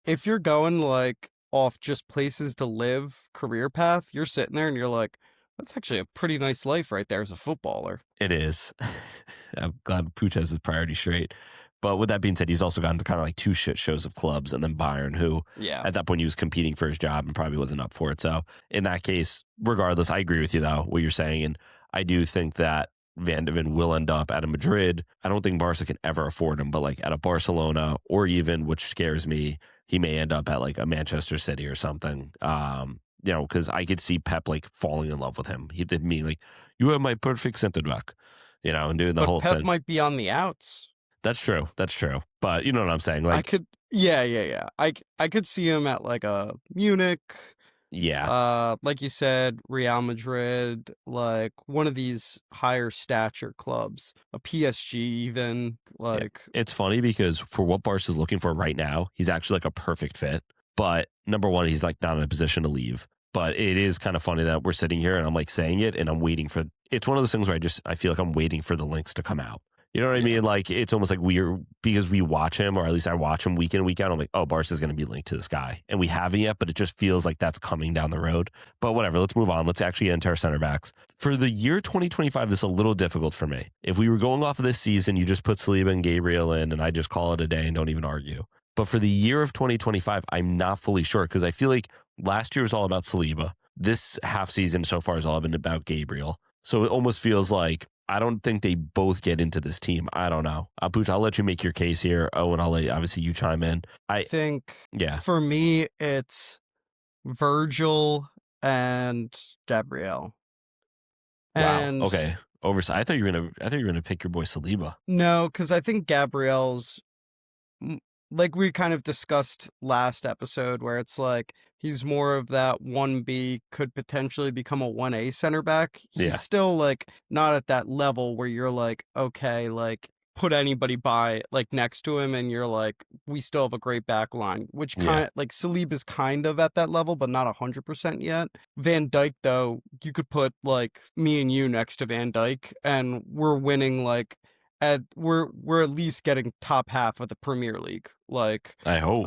if you're going like off just places to live, career path, you're sitting there and you're like, that's actually a pretty nice life right there as a footballer. It is. I'm glad Pucc has his priority straight. But with that being said, he's also gotten to kind of like 2 shit shows of clubs and then Bayern, who at that point he was competing for his job and probably wasn't up for it. So in that case, regardless, I agree with you though, what you're saying. And I do think that Van de Ven will end up at a Madrid. I don't think Barca can ever afford him, but like at a Barcelona, or even, which scares me, he may end up at like a Manchester City or something. Because I could see Pep like falling in love with him. He did me like, you have my perfect center back, and doing the whole Pep thing. might be on the outs. That's true. But you know what I'm saying? Like, I could, yeah. I could see him at like a Munich. Yeah. Like you said, Real Madrid, like one of these higher stature clubs, a PSG even. Like, it's funny because for what Barca's looking for right now, he's actually like a perfect fit. But number one, he's like not in a position to leave. But it is kind of funny that we're sitting here and I'm like saying it and I'm waiting for. It's one of those things where I feel like I'm waiting for the links to come out. You know what I mean? Like, it's almost like because we watch him, or at least I watch him week in and week out. I'm like, oh, Barca's going to be linked to this guy. And we haven't yet, but it just feels like that's coming down the road. But whatever, let's move on. Let's actually enter our center backs. For the year 2025, this is a little difficult for me. If we were going off of this season, you just put Saliba and Gabriel in, and I just call it a day and don't even argue. But for the year of 2025, I'm not fully sure because I feel like last year was all about Saliba. This half season so far has all been about Gabriel. So it almost feels like I don't think they both get into this team. I don't know. Pucc, I'll let you make your case here. Oh, and I'll let obviously you chime in. I think for me, it's Virgil and Gabriel. Wow. And okay. Oversight. I thought you were gonna pick your boy Saliba. No, because I think Gabriel's like we kind of discussed last episode, where it's like he's more of that 1B, could potentially become a 1A center back. He's still like not at that level where you're like, okay, like put anybody by like next to him and you're like, we still have a great back line, which kind of like Saliba's kind of at that level, but not 100% yet. Van Dijk, though, you could put like me and you next to Van Dijk and we're winning like we're at least getting top half of the Premier League. Like, I hope.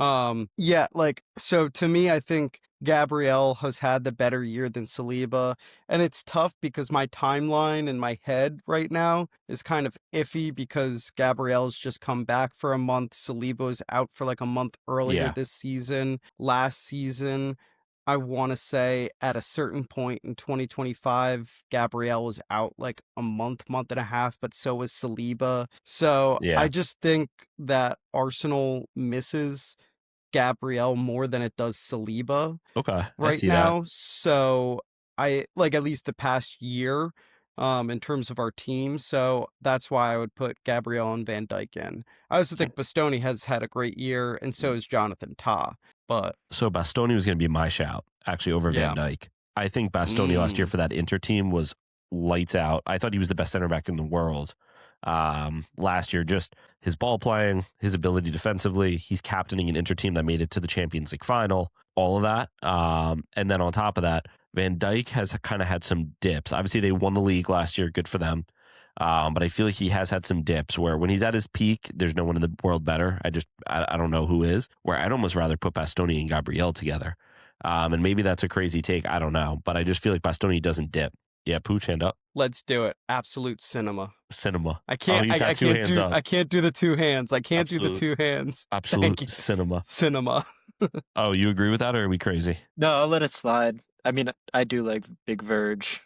Like, so to me, I think Gabriel has had the better year than Saliba, and it's tough because my timeline in my head right now is kind of iffy because Gabriel's just come back for a month. Saliba was out for like a month earlier this season. Last season, I want to say at a certain point in 2025, Gabriel was out like a month and a half, but so was Saliba. So I just think that Arsenal misses Gabriel more than it does Saliba right now. That. So I like at least the past year in terms of our team. So that's why I would put Gabriel and Van Dijk in. I also think Bastoni has had a great year, and so is Jonathan Tah. But so Bastoni was going to be my shout actually over Van Dijk. I think Bastoni last year for that Inter team was lights out. I thought he was the best center back in the world last year. Just his ball playing, his ability defensively. He's captaining an Inter team that made it to the Champions League final. All of that, and then on top of that, Van Dijk has kind of had some dips. Obviously, they won the league last year. Good for them. But I feel like he has had some dips where when he's at his peak, there's no one in the world better. I don't know who is, where I'd almost rather put Bastoni and Gabriel together. And maybe that's a crazy take. I don't know. But I just feel like Bastoni doesn't dip. Yeah, Pucc, hand up. Let's do it. Absolute cinema. I can't. I can't do the two hands. I can't do the two hands. Absolute cinema. Oh, you agree with that, or are we crazy? No, I'll let it slide. I mean, I do like Big Verge.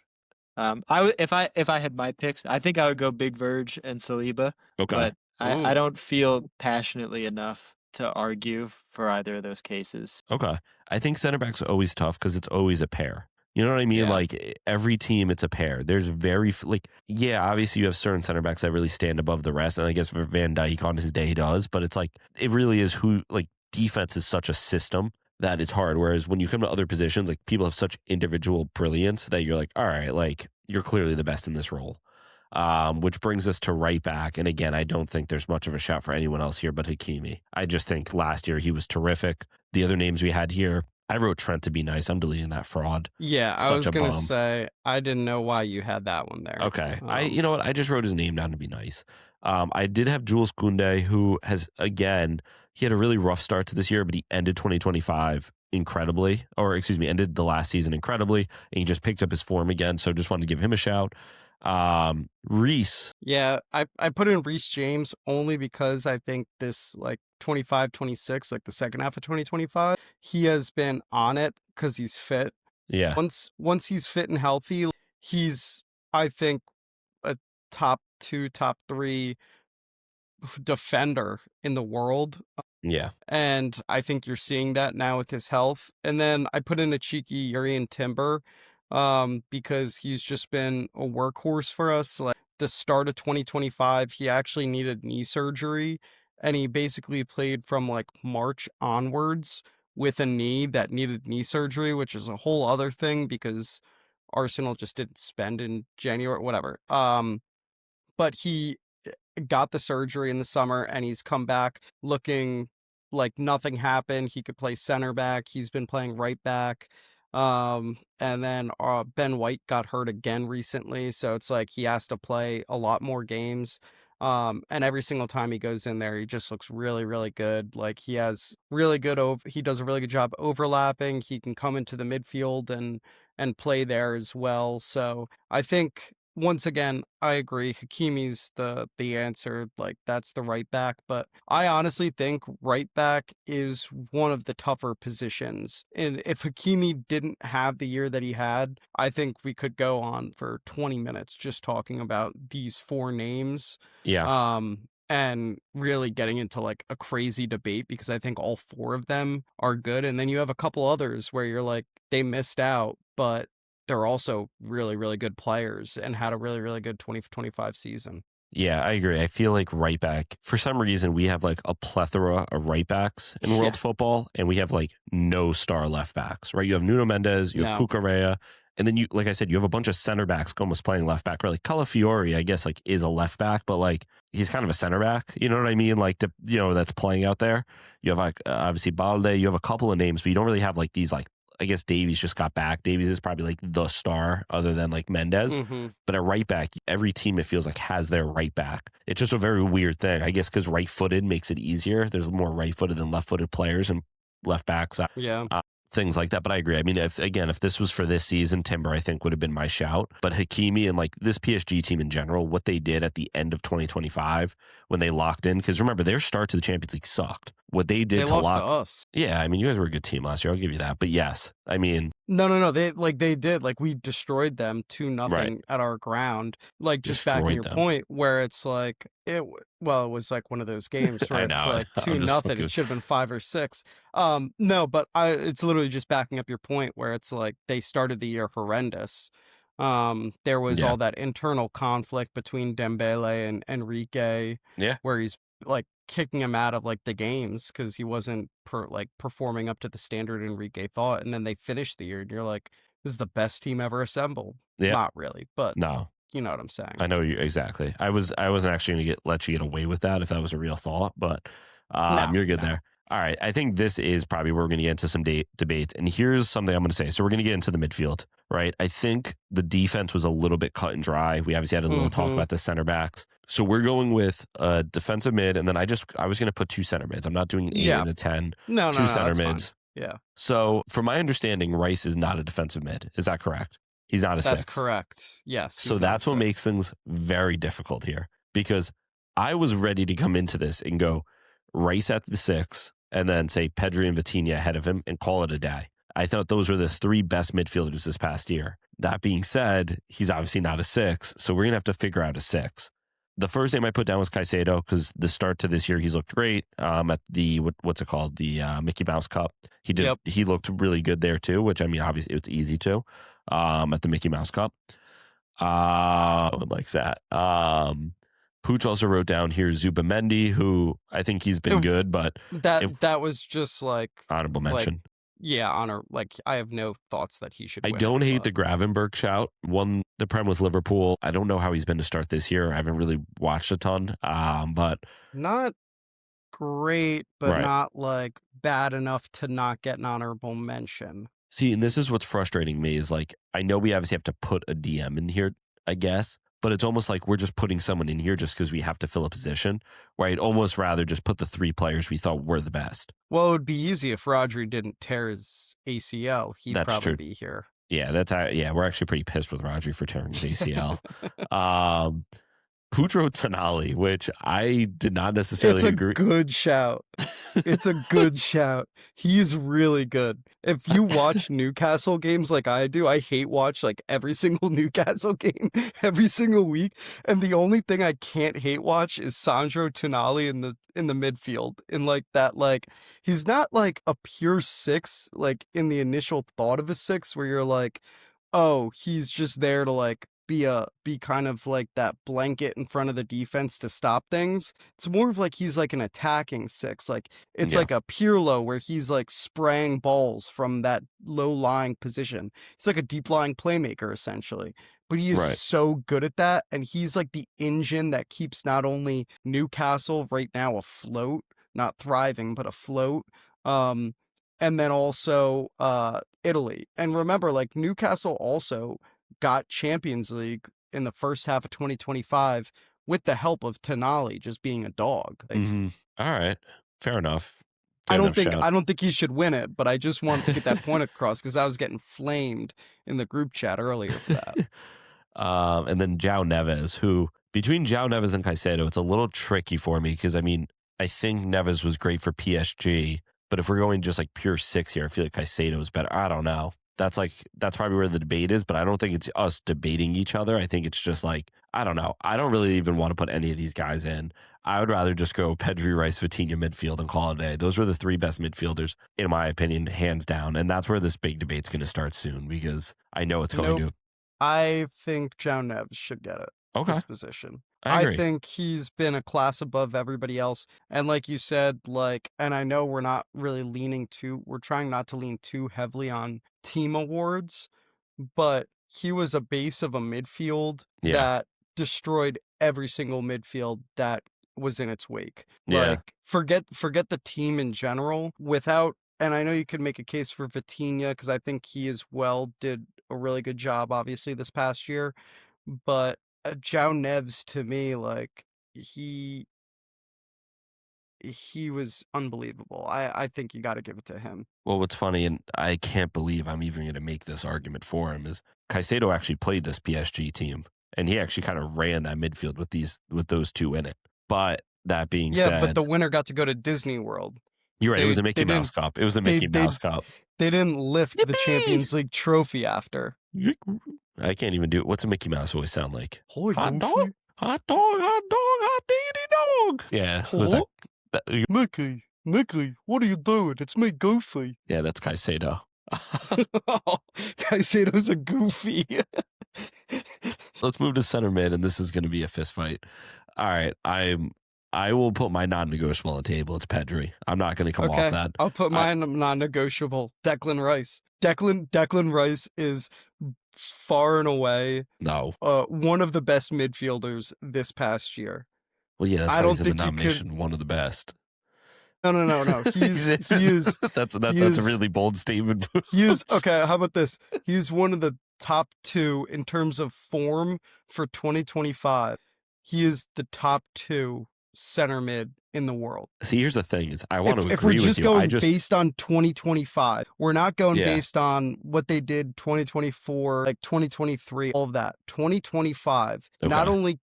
If I had my picks, I think I would go Big Verge and Saliba. Okay. But I don't feel passionately enough to argue for either of those cases. Okay. I think center backs are always tough because it's always a pair. You know what I mean? Yeah. Like every team, it's a pair. There's obviously you have certain center backs that really stand above the rest. And I guess for Van Dijk on his day does, but it's like, it really is defense is such a system that it's hard. Whereas when you come to other positions, like people have such individual brilliance that you're like, all right, like you're clearly the best in this role. Which brings us to right back. And again, I don't think there's much of a shot for anyone else here but Hakimi. I just think last year he was terrific. The other names we had here, I wrote Trent to be nice. I'm deleting that fraud. Yeah, I Such was a gonna bum. say I didn't know why you had that one there. Okay. You know what? I just wrote his name down to be nice. I did have Jules Koundé, who has, again, he had a really rough start to this year, but he ended 2025 incredibly, or excuse me, ended the last season incredibly, and he just picked up his form again. So just wanted to give him a shout. Reese. Yeah, I put in Reese James only because I think this like 25, 26, like the second half of 2025, he has been on it because he's fit. Yeah. Once he's fit and healthy, he's, I think, a top 2, top 3 defender in the world. Yeah. And I think you're seeing that now with his health. And then I put in a cheeky Urian Timber because he's just been a workhorse for us. Like the start of 2025, he actually needed knee surgery, and he basically played from like March onwards with a knee that needed knee surgery, which is a whole other thing because Arsenal just didn't spend in January, whatever. But he got the surgery in the summer, and he's come back looking like nothing happened. He could play center back. He's been playing right back. And then Ben White got hurt again recently, so it's like he has to play a lot more games. And every single time he goes in there, he just looks really, really good. Like he has really good he does a really good job overlapping. He can come into the midfield and play there as well. So I think once again, I agree. Hakimi's the answer. Like that's the right back, but I honestly think right back is one of the tougher positions. And if Hakimi didn't have the year that he had, I think we could go on for 20 minutes just talking about these 4 names. Yeah. And really getting into like a crazy debate because I think all 4 of them are good. And then you have a couple others where you're like, they missed out, but they're also really, really good players and had a really, really good 2025 season. Yeah, I agree. I feel like right back, for some reason, we have like a plethora of right backs in world football, and we have like no star left backs, right? You have Nuno Mendes, you have Cucurella, and then you, like I said, you have a bunch of center backs almost playing left back, or like Calafiori, I guess, like is a left back, but like he's kind of a center back, you know what I mean? Like, that's playing out there. You have like, obviously Balde, you have a couple of names, but you don't really have like these like, I guess Davies just got back. Davies is probably like the star other than like Mendes. Mm-hmm. But at right back, every team it feels like has their right back. It's just a very weird thing. I guess because right-footed makes it easier. There's more right-footed than left-footed players and left backs. Yeah. Things like that. But I agree. I mean, if this was for this season, Timber, I think would have been my shout. But Hakimi and like this PSG team in general, what they did at the end of 2025 when they locked in, because remember, their start to the Champions League sucked. What they did to lost to us. Yeah, I mean, you guys were a good team last year. I'll give you that. But yes, I mean, no. They did. Like we destroyed them 2-0 at our ground. Like just backing your point, where it's like it was like one of those games where it's like 2-0. It should have been 5 or 6. No, but it's literally just backing up your point where it's like they started the year horrendous. There was all that internal conflict between Dembele and Enrique, where he's like kicking him out of like the games because he wasn't performing up to the standard Enrique thought, and then they finished the year and you're like, this is the best team ever assembled. Not really, but no, you know what I'm saying. I know you exactly. I wasn't actually going to let you get away with that if that was a real thought, but you're good there. All right, I think this is probably where we're going to get into some debates. And here's something I'm going to say. So we're going to get into the midfield, right? I think the defense was a little bit cut and dry. We obviously had a little talk about the center backs. So we're going with a defensive mid, and then I was going to put 2 center mids. I'm not doing an 8 and a 10. No, 2 center mids. Fine. Yeah. So from my understanding, Rice is not a defensive mid. Is that correct? He's not a 6. That's correct. Yes. So that's what makes things very difficult here, because I was ready to come into this and go Rice at the 6, and then say Pedri and Vitinha ahead of him and call it a day. I thought those were the 3 best midfielders this past year. That being said, he's obviously not a 6, so we're going to have to figure out a 6. The first name I put down was Caicedo because the start to this year, he's looked great at the, what's it called? The Mickey Mouse Cup. He did. He looked really good there too, which I mean, obviously it's easy to at the Mickey Mouse Cup. Like that. Pucc also wrote down here Zubamendi, who I think he's been good, but that was just like honorable mention. Honor. Like I have no thoughts that he should. I don't hate the Gravenberg shout. Won the Prem with Liverpool. I don't know how he's been to start this year. I haven't really watched a ton, but not great, but Right. not like bad enough to not get an honorable mention. See, and this is what's frustrating me is like, I know we obviously have to put a DM in here, I guess, but it's almost like we're just putting someone in here just because we have to fill a position, where I'd almost rather just put the 3 players we thought were the best. Well, it would be easy if Rodri didn't tear his ACL. He'd That's probably true. be here. Yeah, we're actually pretty pissed with Rodri for tearing his ACL. Pedro Tonali, which I did not necessarily It's a agree. good shout. It's a good shout. He's really good. If you watch Newcastle games like I do, I hate watch like every single Newcastle game every single week. And the only thing I can't hate watch is Sandro Tonali in the midfield. In like that, like he's not like a pure 6, like in the initial thought of a 6, where you're like, oh, he's just there to like be kind of like that blanket in front of the defense to stop things. It's more of like he's like an attacking 6. Like it's Yeah. like a Pirlo where he's like spraying balls from that low lying position. He's like a deep lying playmaker essentially. But he is Right. so good at that, and he's like the engine that keeps not only Newcastle right now afloat, not thriving, but afloat. And then also Italy. And remember, like Newcastle also got Champions League in the first half of 2025 with the help of Tonali just being a dog. Like, All right, fair enough. I Fair don't enough think he should win it, but I just wanted to get that point across because I was getting flamed in the group chat earlier for that. And then João Neves, who between João Neves and Caicedo, it's a little tricky for me because I mean, I think Neves was great for PSG, but if we're going just like pure 6 here, I feel like Caicedo is better. I don't know. That's probably where the debate is, but I don't think it's us debating each other. I think it's just like, I don't know. I don't really even want to put any of these guys in. I would rather just go Pedri, Rice, Vitinha midfield and call it a day. Those were the 3 best midfielders, in my opinion, hands down. And that's where this big debate's going to start soon because I know it's going to. I think João Neves should get it. Okay. This position. I agree. think he's been a class above everybody else. And like you said, like, and I know we're not really we're trying not to lean too heavily on team awards, but he was a base of a midfield Yeah. that destroyed every single midfield that was in its wake. Yeah. Like, forget the team in general without, and I know you could make a case for Vitinha because I think he as well did a really good job, obviously, this past year. But João Neves, to me, like, he was unbelievable. I think you got to give it to him. Well, what's funny, and I can't believe I'm even going to make this argument for him, is Caicedo actually played this PSG team, and he actually kind of ran that midfield with those 2 in it. But that being said, but the winner got to go to Disney World. You're right. It was a they Mickey Mouse Cup. It was a Mickey Mouse Cup. They didn't lift the Yippee! Champions League trophy after. I can't even do it. What's a Mickey Mouse voice sound like? Holy Hot goofy. dog, hot dog, hot dog, hot diggity dog. Yeah, was that? Mickey, what are you doing? It's me, Goofy. Yeah, that's Caicedo. Caicedo's a goofy. Let's move to center mid, and this is going to be a fist fight. All right, I will put my non-negotiable on the table. It's Pedri. I'm not going to come off that. I'll put mine non-negotiable. Declan Rice. Declan Rice is far and away No. one of the best midfielders this past year. Well, yeah, that's I why don't he's in the think you nomination. One of the best. No. He is. That's a really bold statement. He is okay. How about this? He's one of the top 2 in terms of form for 2025. He is the top 2 center mid in the world. See, here's the thing: is I want to If agree we're with just you. going based on 2025, we're not going Yeah. based on what they did 2024, like 2023, all of that. 2025. Not Okay. only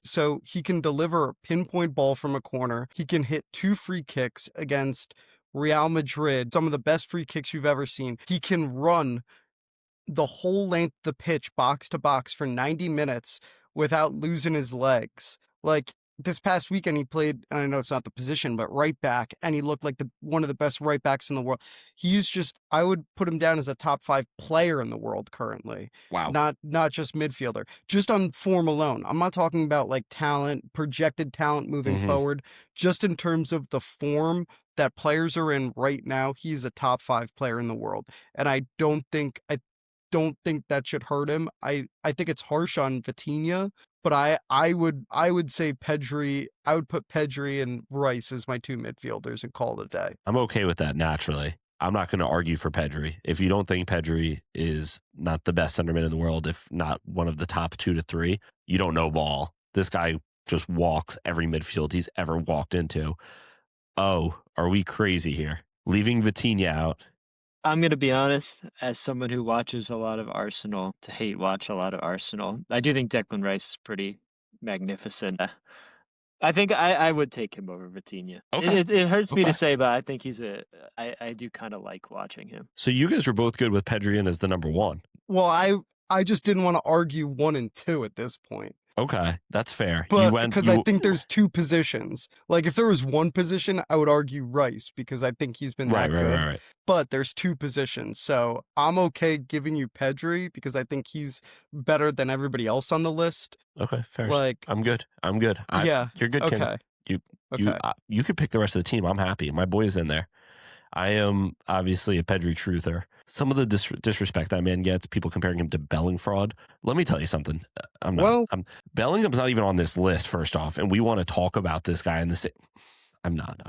so he can deliver a pinpoint ball from a corner, he can hit 2 free kicks against Real Madrid, some of the best free kicks you've ever seen. He can run the whole length of the pitch, box to box, for 90 minutes without losing his legs. Like, this past weekend he played, and I know it's not the position, but right back, and he looked like one of the best right backs in the world. He's just, I would put him down as a top 5 player in the world currently. Wow. Not just midfielder, just on form alone. I'm not talking about like talent, projected talent moving Mhm. forward. Just in terms of the form that players are in right now, he's a top 5 player in the world, and I don't think that should hurt him. I think it's harsh on Vitinha, But I would say Pedri. I would put Pedri and Rice as my 2 midfielders and call it a day. I'm okay with that naturally. I'm not going to argue for Pedri. If you don't think Pedri is not the best centerman in the world, if not one of the top 2 to 3, you don't know ball. This guy just walks every midfield he's ever walked into. Oh, are we crazy here? Leaving Vitinha out. I'm gonna be honest, as someone who watches a lot of Arsenal, to hate watch a lot of Arsenal, I do think Declan Rice is pretty magnificent. I think I would take him over Vitinha. Okay. It hurts me Okay. to say, but I think I do kind of like watching him. So you guys were both good with Pedri in as the number 1. Well, I just didn't want to argue 1 and 2 at this point. Okay, that's fair. But because I think there's 2 positions. Like if there was 1 position, I would argue Rice because I think he's been that good. Right. But there's 2 positions. So I'm okay giving you Pedri because I think he's better than everybody else on the list. Okay, fair. Like I'm good. yeah. You're good, Ken. Okay. You could pick the rest of the team. I'm happy. My boy's in there. I am obviously a Pedri truther. Some of the disrespect that man gets, people comparing him to Bellingfraud. Let me tell you something. I'm not. Well- Bellingham's not even on this list, first off, and we want to talk about this guy in the I'm not.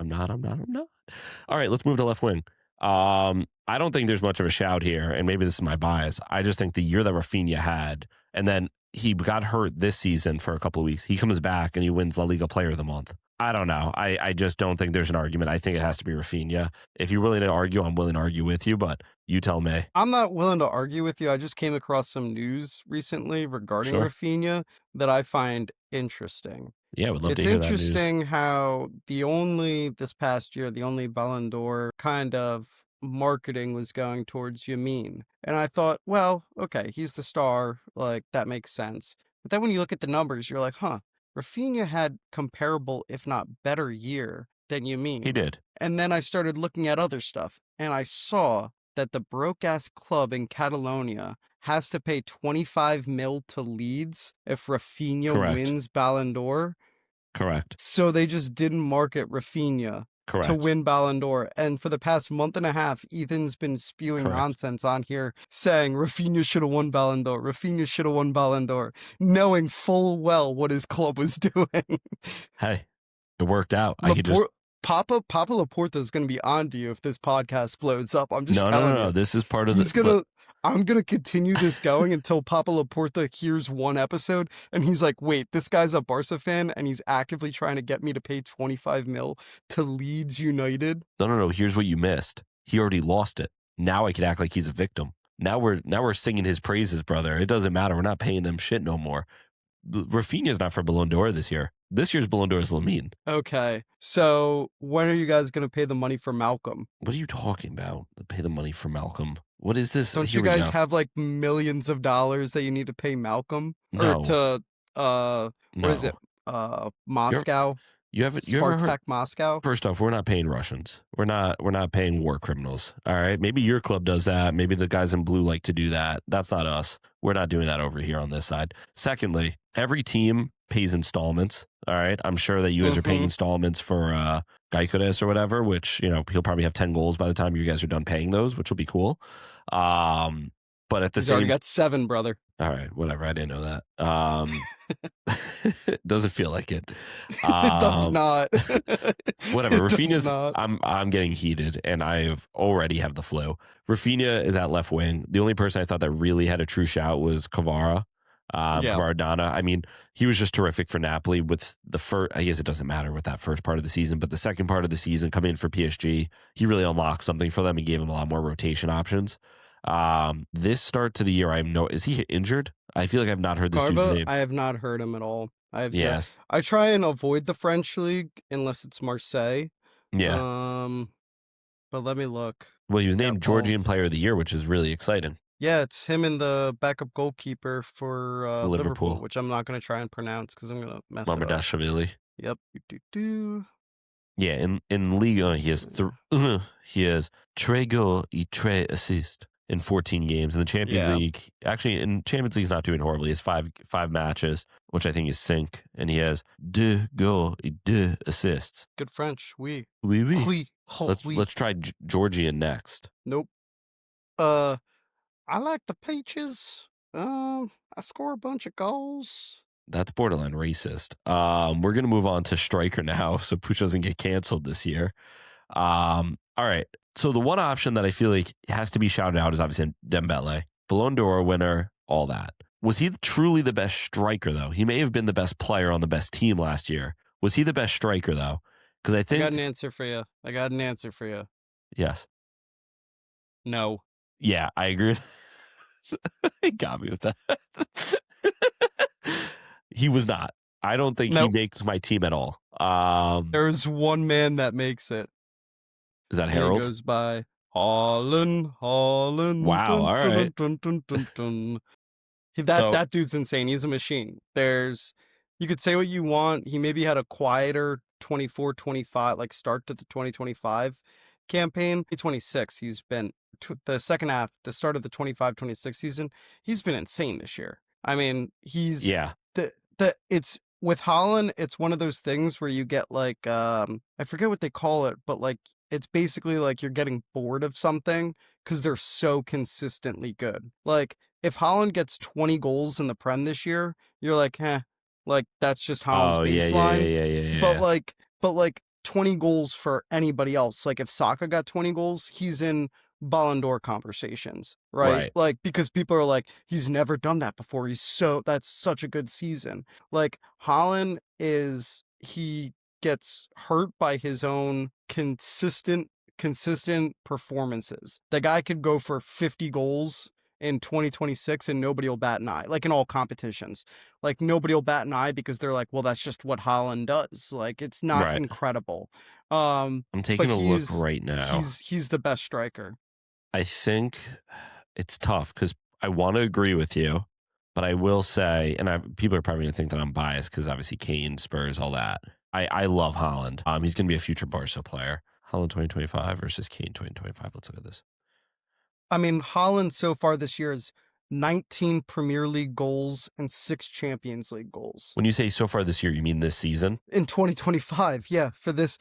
All right, let's move to left wing. I don't think there's much of a shout here, and maybe this is my bias. I just think the year that Rafinha had, and then he got hurt this season for a couple of weeks. He comes back and he wins La Liga Player of the Month. I don't know. I just don't think there's an argument. I think it has to be Rafinha. If you're willing to argue, I'm willing to argue with you, but you tell me. I'm not willing to argue with you. I just came across some news recently regarding Sure. Rafinha that I find interesting. Yeah, would love It's to hear that news. interesting how this past year, the only Ballon d'Or kind of marketing was going towards Yamin. And I thought, well, okay, he's the star. Like, that makes sense. But then when you look at the numbers, you're like, huh, Rafinha had comparable, if not better year than Yamin. He did. And then I started looking at other stuff, and I saw that the broke-ass club in Catalonia has to pay 25 mil to Leeds if Rafinha Correct. wins Ballon d'Or. Correct. So they just didn't market Rafinha Correct. to win Ballon d'Or. And for the past month and a half, Ethan's been spewing Correct. nonsense on here saying Rafinha should have won Ballon d'Or. Rafinha should have won Ballon d'Or, knowing full well what his club was doing. Hey, it worked out. I could just Papa Laporta is going to be on to you if this podcast blows up. I'm just telling no. you. This is part of He's the. gonna. I'm gonna continue this going until Papa Laporta hears one episode and he's like, "Wait, this guy's a Barca fan and he's actively trying to get me to pay 25 mil to Leeds United." No. Here's what you missed. He already lost it. Now I could act like he's a victim. Now we're singing his praises, brother. It doesn't matter. We're not paying them shit no more. Rafinha's not for Ballon d'Or this year. This year's Ballon d'Or is Lamine. Okay, so when are you guys gonna pay the money for Malcolm? What are you talking about? Pay the money for Malcolm. What is this? Don't Here you we guys go. have like millions of dollars that you need to pay Malcolm No. or to what is it? Moscow. You ever heard? Spartak Moscow. First off, we're not paying Russians. We're not paying war criminals. All right. Maybe your club does that. Maybe the guys in blue like to do that. That's not us. We're not doing that over here on this side. Secondly, every team pays installments. All right. I'm sure that you guys are paying installments for Gykodes or whatever, which, he'll probably have 10 goals by the time you guys are done paying those, which will be cool. But at the He's same already got 7, brother. All right, whatever. I didn't know that. Doesn't feel like it. It does not. Whatever. It does Rafinha's. not. I'm getting heated, and I've already have the flu. Rafinha is at left wing. The only person I thought that really had a true shout was Kvara. Kvara. I mean, he was just terrific for Napoli with the first. I guess it doesn't matter with that first part of the season, but the second part of the season, coming in for PSG, he really unlocked something for them and gave them a lot more rotation options. This start to the year, is he injured? I feel like I've not heard this dude's name. I have not heard him at all. Yes. I try and avoid the French league unless it's Marseille. Yeah. But let me look. Well, he was named Georgian both. Player of the Year, which is really exciting. Yeah, it's him and the backup goalkeeper for Liverpool, Liverpool. which I'm not going to try and pronounce because I'm going to mess it up. Mamardashvili. Yep. Yeah, in Liga, he has he has 3 goals and 3 assists in 14 games. In the Champions League, actually, in Champions League, he's not doing horribly. He has five matches, which I think is 5, and he has 2 goals and 2 assists. Good French. Oui. Oui, oui. Oui. Oh, oui. Let's try Georgian next. Nope. I like the Peaches. I score a bunch of goals. That's borderline racist. We're gonna move on to striker now, so Pucc doesn't get canceled this year. All right. So the one option that I feel like has to be shouted out is obviously Dembele, Ballon d'Or winner, all that. Was he truly the best striker though? He may have been the best player on the best team last year. Was he the best striker though? Because I I think got an answer for you. yes, No. yeah, I agree. He got me with that. He was not. I don't think he Nope. makes my team at all. There's one man that makes it. Is that And Harold? he goes by Holland. Wow, all right. That dude's insane. He's a machine. You could say what you want. He maybe had a quieter 24-25, like start to the 2025 campaign. 26, he's been the second half, the start of the 25-26 season. He's been insane this year. I mean, Yeah. It's with Holland. It's one of those things where you get like I forget what they call it, but like it's basically like you're getting bored of something because they're so consistently good. Like if Holland gets 20 goals in the Prem this year, you're like, like that's just Holland's baseline. Yeah. But like 20 goals for anybody else. Like if Saka got 20 goals, he's in Ballon d'Or conversations, right? Like because people are like, he's never done that before. That's such a good season. Like Holland he gets hurt by his own consistent performances. The guy could go for 50 goals in 2026 and nobody will bat an eye, like in all competitions. Like nobody will bat an eye because they're like, well, that's just what Holland does. Like it's not incredible. I'm taking a look right now. He's the best striker. I think it's tough because I want to agree with you, but I will say, and people are probably going to think that I'm biased because obviously Kane, Spurs, all that. I love Holland. He's going to be a future Barca player. Holland 2025 versus Kane 2025. Let's look at this. I mean, Holland so far this year is 19 Premier League goals and 6 Champions League goals. When you say so far this year, you mean this season? In 2025, yeah. For the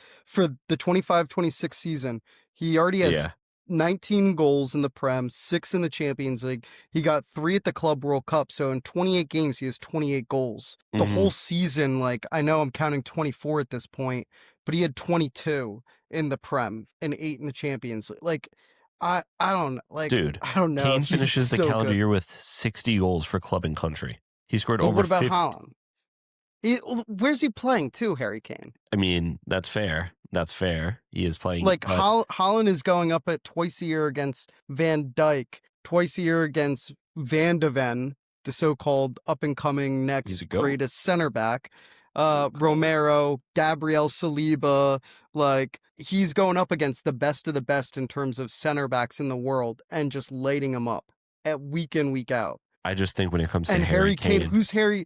25-26 season, he already has 19 goals in the Prem, 6 in the Champions League. He got 3 at the Club World Cup. So in 28 games, he has 28 goals. The whole season, like, I know I'm counting 24 at this point, but he had 22 in the Prem and 8 in the Champions League. Like, I don't like. Dude, I don't know. Kane He's finishes the so calendar good. year with 60 goals for club and country. He scored But over what about 50. Holland? Where's he playing too, Harry Kane? I mean, that's fair. That's fair. He is playing. Like Holland is going up at twice a year against Van Dijk, twice a year against Van de Ven, the so-called up-and-coming next greatest center back. Romero, Gabriel Saliba, like he's going up against the best of the best in terms of center backs in the world and just lighting them up at week in, week out. I just think when it comes to Harry Kane, who's Harry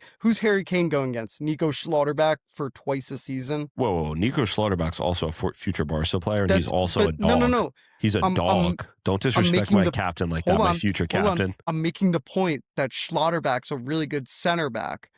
Kane going against? Nico Schlotterbeck for twice a season. Whoa, Nico Schlotterbeck's also a future Barca player, and he's also a dog. No. He's a dog. Don't disrespect my captain like that, my future captain. I'm making the point that Schlotterbeck's a really good center back,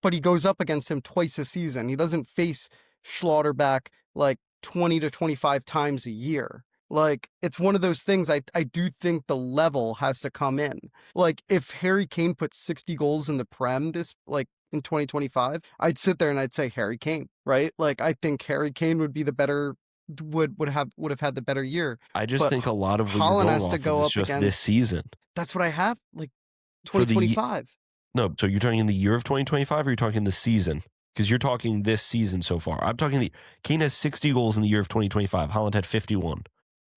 but he goes up against him twice a season. He doesn't face Schlotterbeck like 20 to 25 times a year. Like, it's one of those things I do think the level has to come in. Like, if Harry Kane put 60 goals in the Prem in 2025, I'd sit there and I'd say Harry Kane, right? Like, I think Harry Kane would be the better, would have had the better year. I just think a lot of what Holland you're going has to off go of is up just against this season. That's what I have, like 2025. No, so you're talking the year of 2025 or you're talking the season? Because you're talking this season so far. I'm talking Kane has 60 goals in the year of 2025. Holland had 51.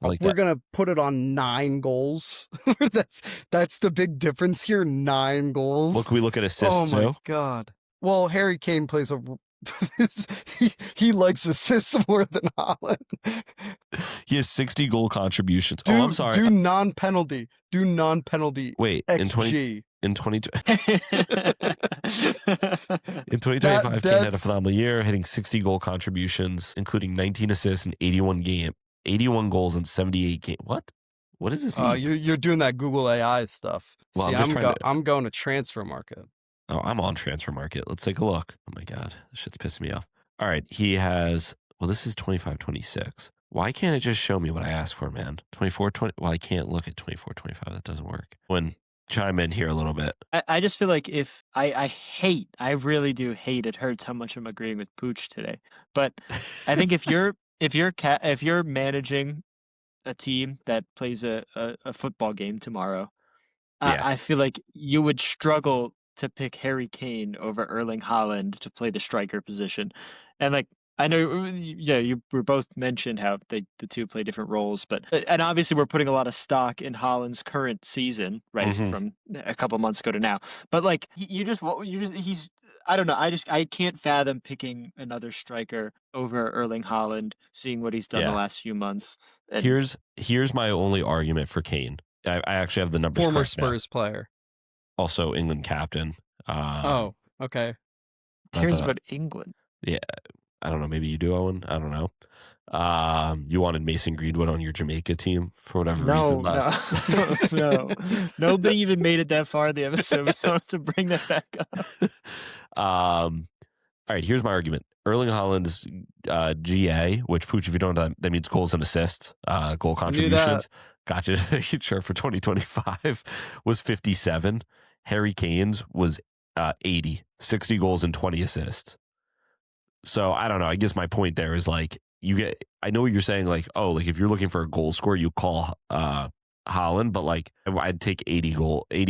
We're gonna put it on 9 goals. that's the big difference here. 9 goals. Look, we look at assists. Oh my god. Well, Harry Kane plays he likes assists more than Holland. He has 60 goal contributions. I'm sorry. Do non-penalty. Wait, XG. in 2025, Kane had a phenomenal year, hitting 60 goal contributions, including 19 assists and 81 goals in 78 games. What does this mean? You're doing that Google AI stuff. Well, See, I'm going to transfer market. Oh, I'm on transfer market. Let's take a look. Oh my god, this shit's pissing me off. All right, he has. Well, this is 25-26. Why can't it just show me what I asked for, man? 24-20. Well, I can't look at 24-25. That doesn't work. When chime in here a little bit. I just feel like if I really do hate, it hurts how much I'm agreeing with Pucc today. But I think if you're managing a team that plays a football game tomorrow, Yeah. I feel like you would struggle to pick Harry Kane over Erling Haaland to play the striker position. And like, I know, yeah, you were both mentioned how the two play different roles, but and obviously we're putting a lot of stock in Haaland's current season, right, Mhm. from a couple months ago to now. But like, he's, I don't know, I can't fathom picking another striker over Erling Haaland, seeing what he's done the Yeah. last few months. And Here's my only argument for Kane. I actually have the numbers Former correct now. Spurs player. Also England captain. Oh, okay. cares the- about England. I don't know. Maybe you do, Owen. I don't know. You wanted Mason Greenwood on your Jamaica team for whatever reason. No. Nobody even made it that far in the episode. We don't have to bring that back up. All right, here's my argument. Erling Haaland's GA, which Pucc, if you don't know, that means goals and assists, goal contributions. Gotcha. Sure, for 2025 was 57. Harry Kane's was 80, 60 goals and 20 assists. So I don't know. I guess my point there is like I know what you're saying, like, oh, like if you're looking for a goal scorer, you call Haaland, but like I'd take 80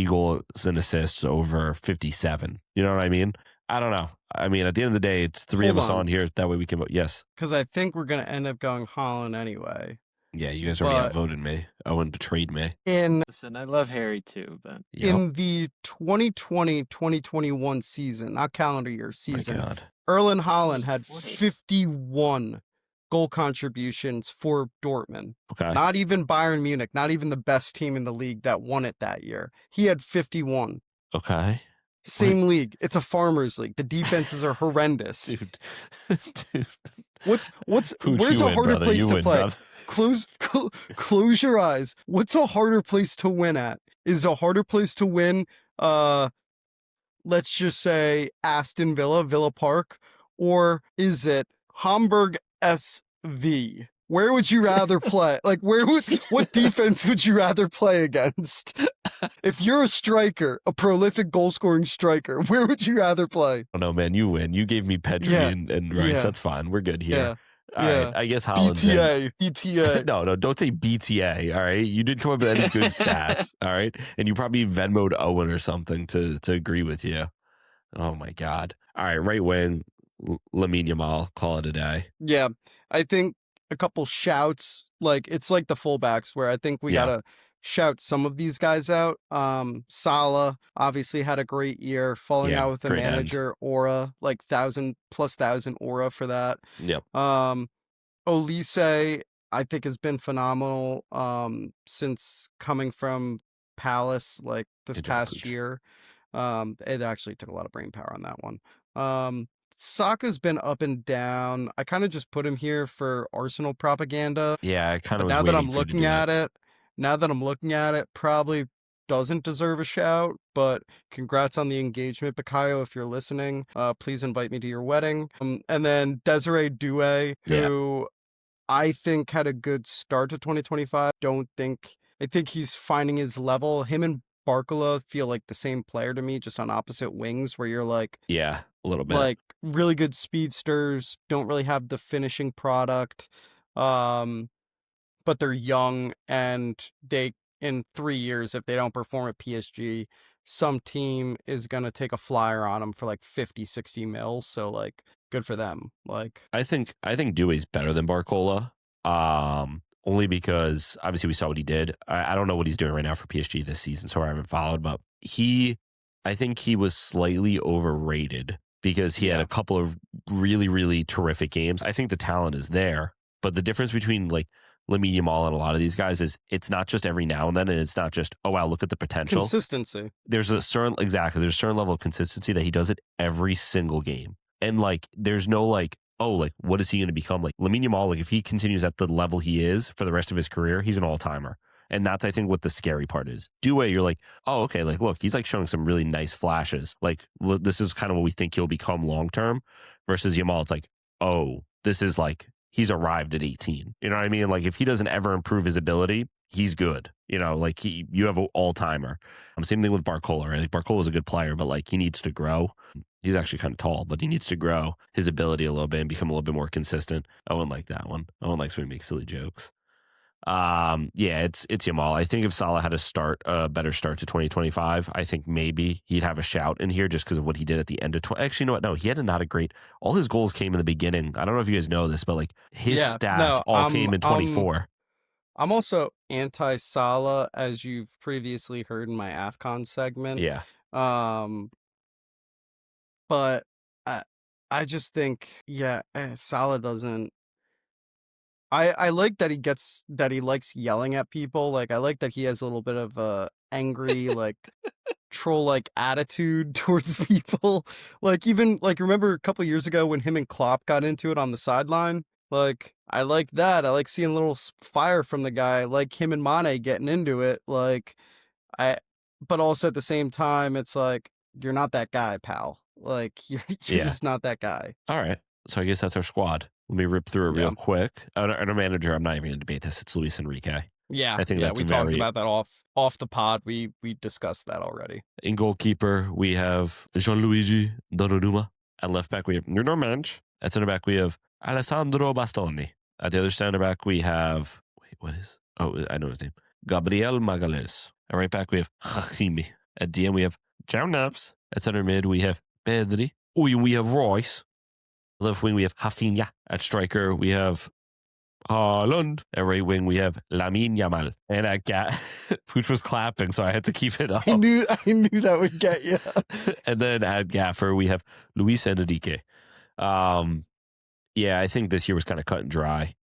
goals and assists over 57. You know what I mean? I don't know. I mean, at the end of the day, it's three of us on here. That way we can vote. Yes. Because I think we're going to end up going Haaland anyway. Yeah, you guys already outvoted me. Owen betrayed me. Listen, I love Harry too, but in the 2020-2021 season, not calendar year season, My God. Erling Haaland had 51 goal contributions for Dortmund. Okay. Not even Bayern Munich, not even the best team in the league that won it that year. He had 51. Okay. Same league. It's a farmers league. The defenses are horrendous. Dude. What's Pooch, where's you a win, harder brother. place You to win, play? brother. Close your eyes. What's a harder place to win at? Is a harder place to win let's just say Aston Villa Park, or is it Hamburg SV? Where would you rather play? Like what defense would you rather play against? If you're a striker, a prolific goal-scoring striker, where would you rather play? Oh no, man, you win. You gave me Pedri and Rice. Yeah. That's fine. We're good here. Yeah. All right. I guess Haaland's BTA. No, don't say BTA. All right. You did come up with any good stats. All right. And you probably Venmo'd Owen or something to agree with you. Oh my God. All right. Right wing, Lamine Yamal. Call it a day. Yeah. I think a couple shouts, like it's like the fullbacks where I think we gotta shout some of these guys out. Salah obviously had a great year, falling out with the manager. Aura, like 1,000+ aura for that. Yep. Olise, I think, has been phenomenal since coming from Palace like this past year. It actually took a lot of brain power on that one. Saka's been up and down. I kind of just put him here for Arsenal propaganda. Yeah, I kind of was now that I'm waiting for you to looking do at that. probably doesn't deserve a shout, but congrats on the engagement, Bakayo, if you're listening. Please invite me to your wedding. And then Desiree Doué, who I think had a good start to 2025. I think he's finding his level. Him and Barcola feel like the same player to me, just on opposite wings, where you're like, Yeah, a little bit. like really good speedsters, don't really have the finishing product, but they're young, and they, in 3 years, if they don't perform at PSG, some team is going to take a flyer on them for like 50-60 mils. So like, good for them. Like, I think Doué's better than Barcola. Only because obviously we saw what he did. I don't know what he's doing right now for PSG this season, so I haven't followed, but I think he was slightly overrated because he had a couple of really, really terrific games. I think the talent is there, but the difference between like Lamine Yamal and a lot of these guys is it's not just every now and then, and it's not just, oh wow, look at the potential. Consistency. There's a certain level of consistency that he does it every single game. And like there's no like, oh, like what is he going to become? Like Lamine Yamal, like if he continues at the level he is for the rest of his career, he's an all-timer. And that's, I think, what the scary part is. Doué, you're like, oh, okay, like, look, he's like showing some really nice flashes. Like, this is kind of what we think he'll become long-term versus Yamal. It's like, oh, this is like he's arrived at 18. You know what I mean? Like if he doesn't ever improve his ability, he's good. You know, like you have an all timer. Same thing with Barcola. Right? Like Barcola's a good player, but like he needs to grow. He's actually kind of tall, but he needs to grow his ability a little bit and become a little bit more consistent. Owen like that one. Owen likes when we make silly jokes. Yeah, it's Yamal. I think if Salah had a better start to 2025, I think maybe he'd have a shout in here just because of what he did at the end of actually, you know what? No, he had not a great. All his goals came in the beginning. I don't know if you guys know this, but like his stats all came in 24. I'm also anti-Salah, as you've previously heard in my AFCON segment. Yeah, But I just think, Salah doesn't. I like that he likes yelling at people. Like I like that he has a little bit of a angry, like troll like attitude towards people. Like even like remember a couple years ago when him and Klopp got into it on the sideline? Like I like that. I like seeing a little fire from the guy. I like him and Mane getting into it. Like I but also at the same time it's like you're not that guy, pal. Like you're Yeah. just not that guy. All right. So I guess that's our squad. Let me rip through it real quick. And our manager, I'm not even going to debate this. It's Luis Enrique. Yeah, I think that's we talked about that off the pod. We discussed that already. In goalkeeper, we have Gianluigi Donnarumma. At left back, we have Nuno Mendes. At center back, we have Alessandro Bastoni. At the other center back, we have I know his name. Gabriel Magalhaes. At right back, we have Hakimi. At DM, we have João Neves. At center mid, we have Pedri. We have Royce. Left wing, we have Rafinha. At striker, we have Haaland. At right wing, we have Lamine Yamal. And at Pucc was clapping, so I had to keep it up. I knew that would get you. And then at gaffer, we have Luis Enrique. Yeah, I think this year was kind of cut and dry,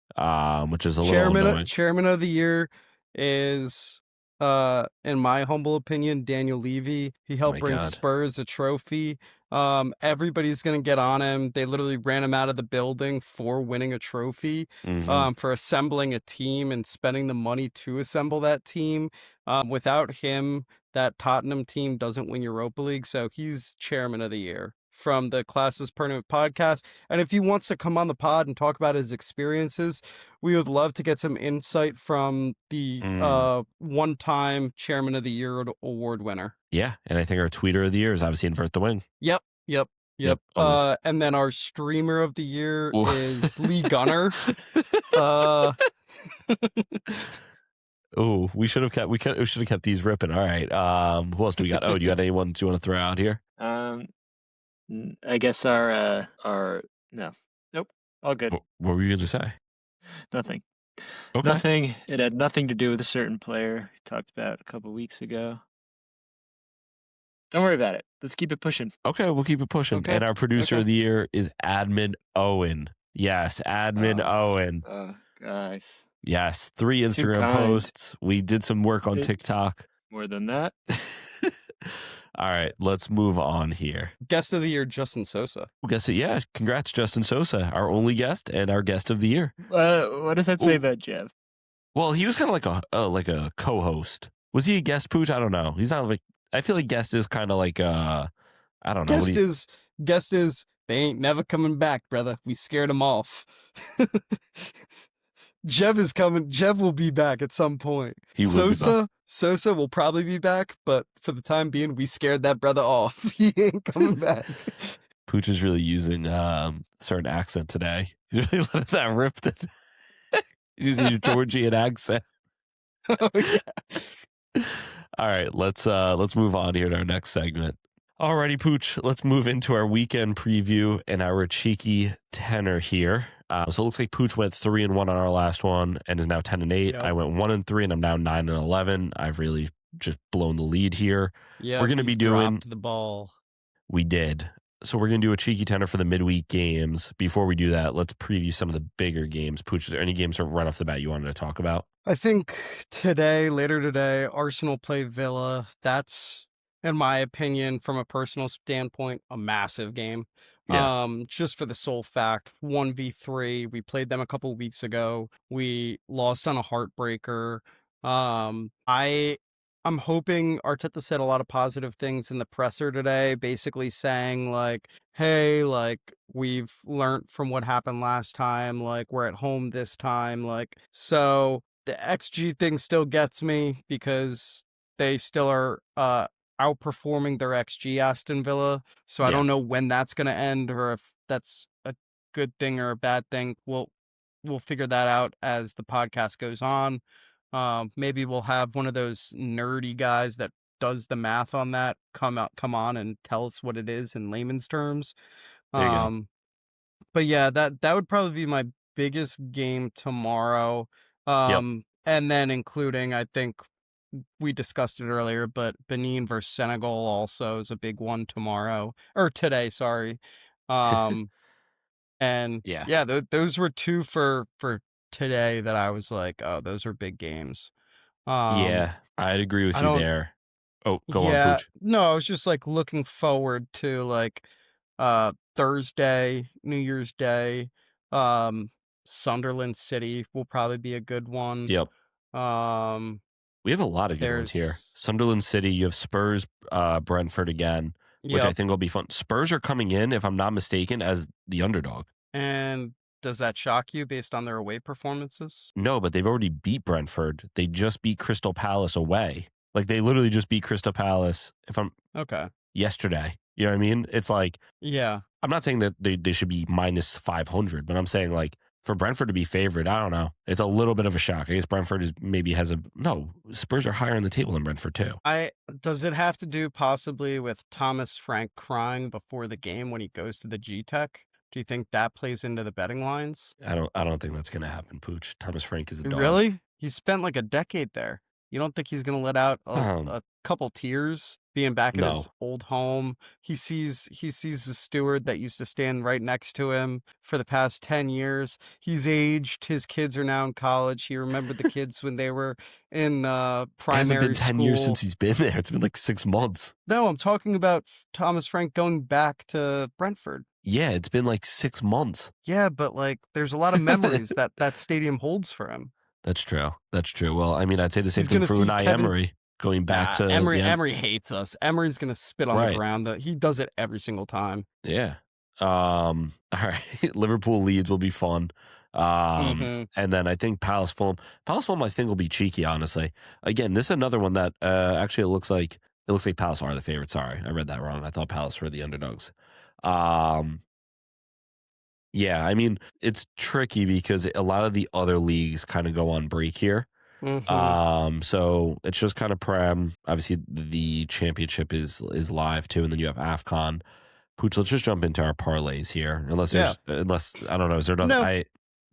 which is a little annoying. Chairman of the year is, in my humble opinion, Daniel Levy. He helped bring Spurs a trophy. Everybody's gonna get on him. They literally ran him out of the building for winning a trophy, for assembling a team and spending the money to assemble that team. Without him, that Tottenham team doesn't win Europa League. So he's chairman of the year from the Classes Permanent podcast. And if he wants to come on the pod and talk about his experiences, we would love to get some insight from the one-time chairman of the year award winner. Yeah, and I think our tweeter of the year is obviously Invert the Wing. Yep. And then our streamer of the year is Lee Gunner. Oh, we should have kept these ripping. All right. Who else do we got? Oh, do you got anyone you want to throw out here? I guess our no. Nope. All good. What were you going to say? Nothing. Okay. Nothing. It had nothing to do with a certain player we talked about a couple weeks ago. Don't worry about it. Let's keep it pushing. Okay, we'll keep it pushing. Okay. And our producer of the year is Admin Owen. Yes, Admin Owen. Guys. Yes, 3 Instagram posts. We did some work on TikTok. More than that. All right, let's move on here. Guest of the year, Justin Sosa. Yeah, congrats, Justin Sosa, our only guest and our guest of the year. What does that say about Jeff? Well, he was kind of like a co-host. Was he a guest, Pucc? I don't know. He's not like. I feel like guest is kind of like I don't know. Guest is they ain't never coming back, brother. We scared them off. Jeff is coming. Jeff will be back at some point. Sosa will probably be back, but for the time being, we scared that brother off. He ain't coming back. Pucc is really using a certain accent today. He's really letting that rip. He's using a Georgian accent. Oh, yeah. All right, let's move on here to our next segment. Alrighty, Pucc, let's move into our weekend preview and our cheeky tenor here. So it looks like Pucc went 3-1 on our last one and is now 10-8. Yep. I went 1-3 and I'm now 9-11. I've really just blown the lead here. Yeah, we're going to be doing dropped the ball. We did. So we're going to do a cheeky tenor for the midweek games. Before we do that, let's preview some of the bigger games. Pucc, is there any games right off the bat you wanted to talk about? I think later today, Arsenal played Villa. That's, in my opinion, from a personal standpoint, a massive game. Yeah. Just for the sole fact, 1v3, we played them a couple weeks ago. We lost on a heartbreaker. I'm I'm hoping Arteta said a lot of positive things in the presser today, basically saying like, "Hey, like we've learned from what happened last time. Like we're at home this time. Like so the XG thing still gets me because they still are outperforming their XG Aston Villa. So I Yeah. don't know when that's gonna end or if that's a good thing or a bad thing. We'll figure that out as the podcast goes on. Maybe we'll have one of those nerdy guys that does the math on that come on and tell us what it is in layman's terms. There you go. But yeah, that would probably be my biggest game tomorrow. Yep. And then including, I think we discussed it earlier, but Benin versus Senegal also is a big one tomorrow or today, sorry. And Yeah. yeah, those were two for today that I was like, oh, those are big games. Yeah, I'd agree with I you don't there. Oh, go on, Yeah, Pooch. no, I was just like looking forward to like Thursday, New Year's Day, um Sunderland City will probably be a good one. Yep. Um We have a lot of good ones here. there's Sunderland City, you have Spurs, Brentford again, which I Yep. think will be fun. Spurs are coming in, if I'm not mistaken, as the underdog. And does that shock you based on their away performances? No, but they've already beat Brentford. They just beat Crystal Palace away. Like they literally just beat Crystal Palace Okay. yesterday. You know what I mean? It's like, Yeah. I'm not saying that they should be minus 500, but I'm saying like for Brentford to be favored, I don't know. It's a little bit of a shock. I guess Brentford Spurs are higher on the table than Brentford too. Does it have to do possibly with Thomas Frank crying before the game when he goes to the G-Tech? Do you think that plays into the betting lines? I don't think that's gonna happen, Pooch. Thomas Frank is a dog. Really? He spent like a decade there. You don't think he's gonna let out Um, a couple tears being back at his no. old home? He sees the steward that used to stand right next to him for the past 10 years. He's aged. His kids are now in college. He remembered the kids when they were in It hasn't primary been 10 years school. since he's been there. It's been like 6 months. No, I'm talking about Thomas Frank going back to Brentford. Yeah, it's been like 6 months. Yeah, but like there's a lot of memories that stadium holds for him. That's true. That's true. Well, I mean, I'd say the same He's thing gonna for see Unai Kevin. Emery going back to Emery hates us. Emery's gonna spit on the Right. ground. He does it every single time. Yeah. All right. Liverpool Leeds will be fun. Mhm. And then I think Palace Fulham. Palace Fulham, I think, will be cheeky, honestly. Again, this is another one that actually it looks like Palace are the favorite. Sorry, I read that wrong. I thought Palace were the underdogs. Yeah, I mean, it's tricky because a lot of the other leagues kind of go on break here. Mhm. So it's just kind of Prem. Obviously, the championship is live too, and then you have AFCON. Pooch, let's just jump into our parlays here. Unless I don't know, is there another?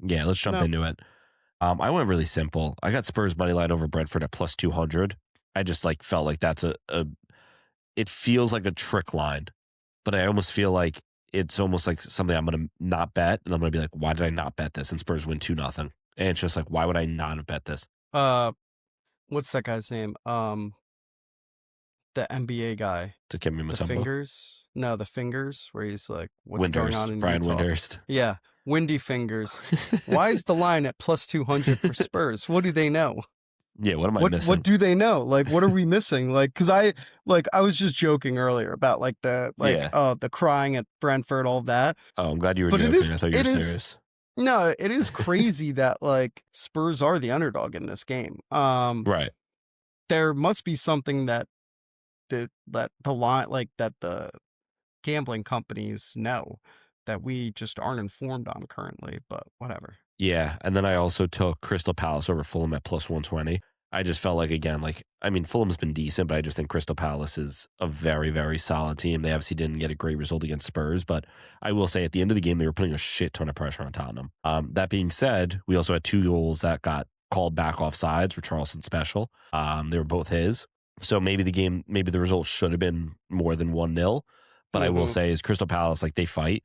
No. Let's jump No. into it. I went really simple. I got Spurs money line over Brentford at plus 200. I just like felt like that's it feels like a trick line, but I almost feel like it's almost like something I'm going to not bet, and I'm going to be like, why did I not bet this? And Spurs win 2-0, and it's just like, why would I not have bet this? What's that guy's name? The NBA guy. To Kemi The Mutombo. fingers? No, the fingers. Where he's like, what's going on in Brian Utah? Windhurst. Yeah, windy fingers. Why is the line at plus 200 for Spurs? What do they know? Yeah, what am I missing? What do they know? Like, what are we missing? Like, because I was just joking earlier about like the crying at Brentford, all that. Oh, I'm glad you were But joking. I thought you were serious. No, it is crazy that like Spurs are the underdog in this game. Right. There must be something that the line like that the gambling companies know that we just aren't informed on currently. But whatever. Yeah, and then I also took Crystal Palace over Fulham at plus 120. I just felt like, again, Fulham's been decent, but I just think Crystal Palace is a very, very solid team. They obviously didn't get a great result against Spurs, but I will say at the end of the game, they were putting a shit ton of pressure on Tottenham. That being said, we also had 2 goals that got called back off sides for Charleston special. They were both his. So maybe the result should have been more than 1-0. But I will say is Crystal Palace, like they fight.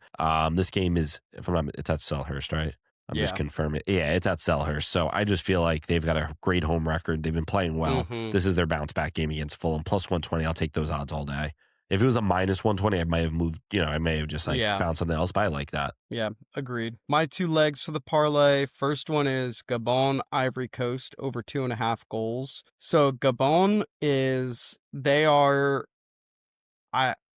This game is, if I'm not, it's at Selhurst, right? I'm just confirming. Yeah, it's at Selhurst. So I just feel like they've got a great home record. They've been playing well. This is their bounce back game against Fulham. Plus 120. I'll take those odds all day. If it was a minus 120, I might have moved, I may have just like Yeah. found something else, but I like that. Yeah, agreed. My 2 legs for the parlay. First one is Gabon, Ivory Coast over 2.5 goals. So Gabon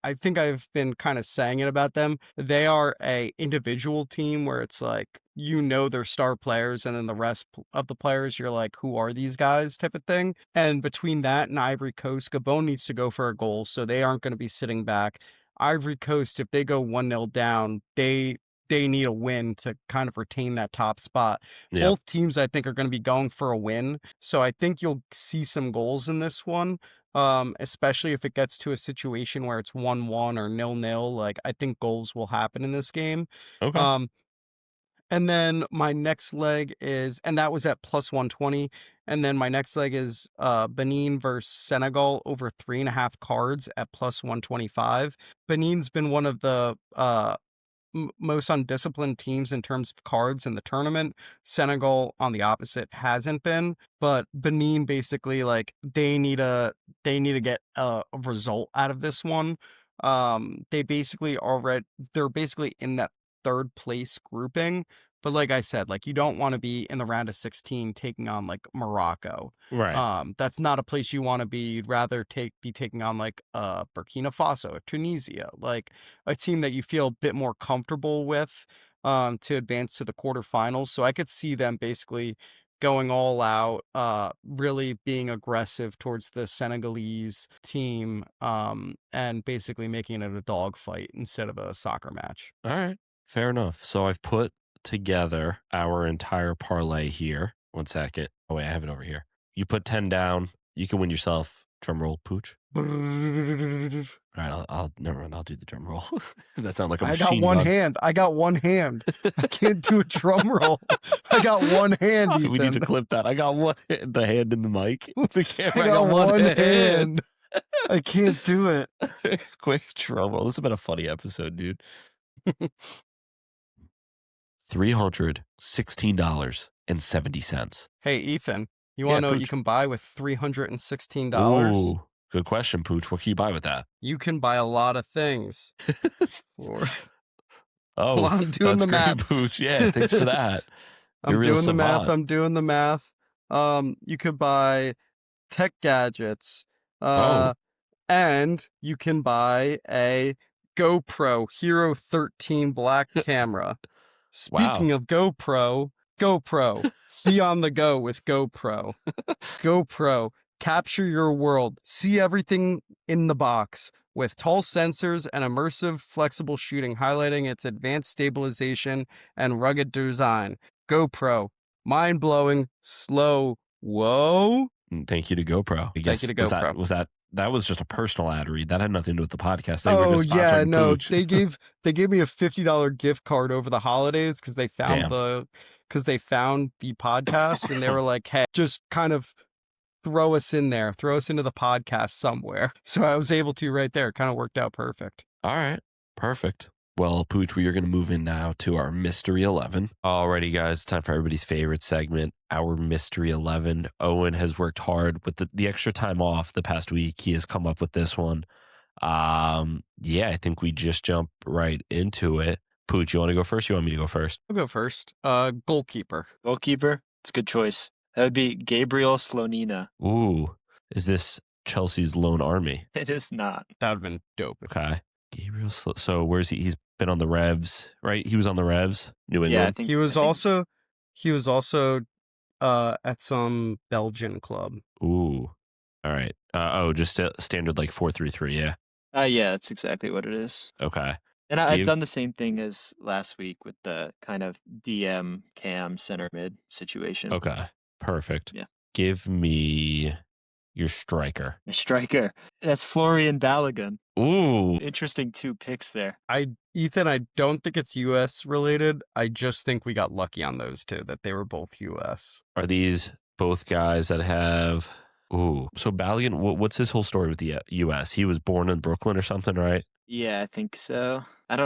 I think I've been kind of saying it about them. They are a individual team where it's like, their star players, and then the rest of the players, you're like, who are these guys type of thing. And between that and Ivory Coast, Gabon needs to go for a goal, so they aren't going to be sitting back. Ivory Coast, if they go 1-0 down, they need a win to kind of retain that top spot. Yeah. Both teams, I think, are going to be going for a win. So I think you'll see some goals in this one. Especially if it gets to a situation where it's 1-1 or 0-0, like I think goals will happen in this game. Okay. And then my next leg and that was at plus 120. And then my next leg is Benin versus Senegal over 3.5 cards at plus 125. Benin's been one of the most undisciplined teams in terms of cards in the tournament. Senegal, on the opposite, hasn't been, but Benin basically, like, they need to get a result out of this one. They're basically in that third place grouping, but like I said, like, you don't want to be in the round of 16 taking on like Morocco. Right. That's not a place you want to be. You'd rather be taking on like Burkina Faso, Tunisia, like a team that you feel a bit more comfortable with to advance to the quarterfinals. So I could see them basically going all out, really being aggressive towards the Senegalese team, and basically making it a dogfight instead of a soccer match. All right. Fair enough. So I've put together our entire parlay here. 1 second. Oh, wait, I have it over here. You put 10 down. You can win yourself. Drum roll, Pucc. All right, I'll never mind. I'll do the drum roll. That sounds like a machine I got one gun. hand. I can't do a drum roll. I got one hand, Ethan. We need to clip that. I got one hand, the hand in the mic. The camera. I got one hand. I can't do it. Quick drum roll. This has been a funny episode, dude. $316.70. Hey, Ethan, you want to know what you Pooch. can buy with $316? Ooh, good question, Pooch. What can you buy with that? You can buy a lot of things. Oh, Well, I'm doing that's the great, math. Pooch. Yeah, thanks for that. You're I'm real doing the math. savant. I'm doing the math. You could buy tech gadgets. And you can buy a GoPro Hero 13 Black camera. Speaking of GoPro, be on the go with GoPro. GoPro, capture your world. See everything in the box with tall sensors and immersive, flexible shooting, highlighting its advanced stabilization and rugged design. GoPro, mind-blowing, slow, whoa. Thank you to GoPro. I guess, Thank you to GoPro. That was just a personal ad read. That had nothing to do with the podcast. They were just yeah, sponsoring no, Pooch. they gave me a $50 gift card over the holidays because they found Damn. the podcast, and they were like, hey, just kind of throw us into the podcast somewhere. So I was able to right there. It kind of worked out perfect. All right. Perfect. Well, Pooch, we are going to move in now to our Mystery 11. Alrighty, guys, it's time for everybody's favorite segment, our Mystery 11. Owen has worked hard with the extra time off the past week. He has come up with this one. Yeah, I think we just jump right into it. Pooch, you want to go first? You want me to go first? I'll go first. Goalkeeper. Goalkeeper? It's a good choice. That would be Gabriel Slonina. Ooh, is this Chelsea's lone army? It is not. That would have been dope. Okay. Gabriel, so where's he? He's been on the Revs, right? He was on the Revs, New England. Yeah, I think He was also at some Belgian club. Ooh. All right. Just a standard like 4-3-3, yeah. Yeah, that's exactly what it is. Okay. And I've done the same thing as last week with the kind of DM cam center mid situation. Okay. Perfect. Yeah. Give me your striker. A striker. That's Florian Balogun. Ooh. Interesting 2 picks there. Ethan, I don't think it's US related. I just think we got lucky on those two, that they were both US. Are these both guys that have... Ooh. So Balogun, what's his whole story with the US? He was born in Brooklyn or something, right? Yeah, I think so.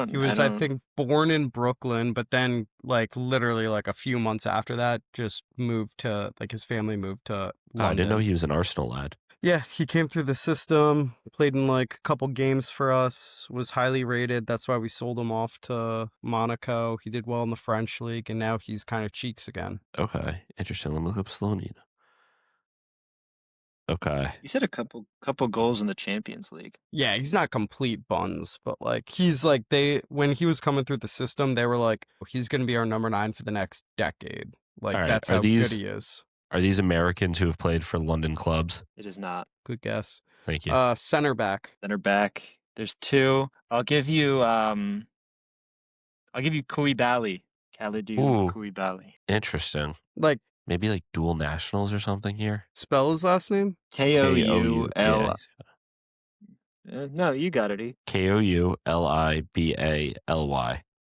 He was, I think, born in Brooklyn, but then, like, literally, like, a few months after that, just moved to, like, his family moved to London. I didn't know he was an Arsenal lad. Yeah, he came through the system, played in like a couple games for us, was highly rated. That's why we sold him off to Monaco. He did well in the French league, and now he's kind of cheeks again. Okay, interesting. Let me look up Slonina. Okay. You said a couple goals in the Champions League. Yeah, he's not complete buns, but like he's like when he was coming through the system, they were like, he's gonna be our number 9 for the next decade. Like All right, that's are how these- good he is. Are these Americans who have played for London clubs? It is not. Good guess. Thank you. Center back. Center back. There's 2. I'll give you Koulibaly. Kalidou Ooh. Koulibaly. Interesting. Like, Maybe like dual nationals or something here. spell his last name? Koul. Yeah, No, you got it. E. Koulibally.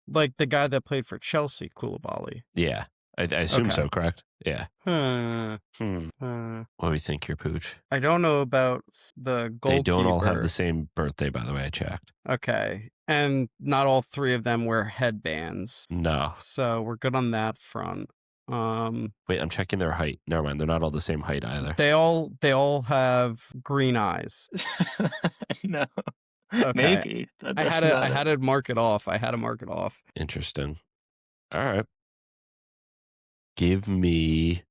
Like the guy that played for Chelsea, Koulibaly. Yeah, I assume Okay. so. Correct. Yeah. Huh. What do we think here, Pucc? I don't know about the goalkeeper. They don't all have the same birthday, by the way. I checked. Okay. And not all 3 of them wear headbands. No. So we're good on that front. Wait, I'm checking their height. Never mind. They're not all the same height either. They all have green eyes. No. Okay. Maybe. I had to mark it off. Interesting. All right. Give me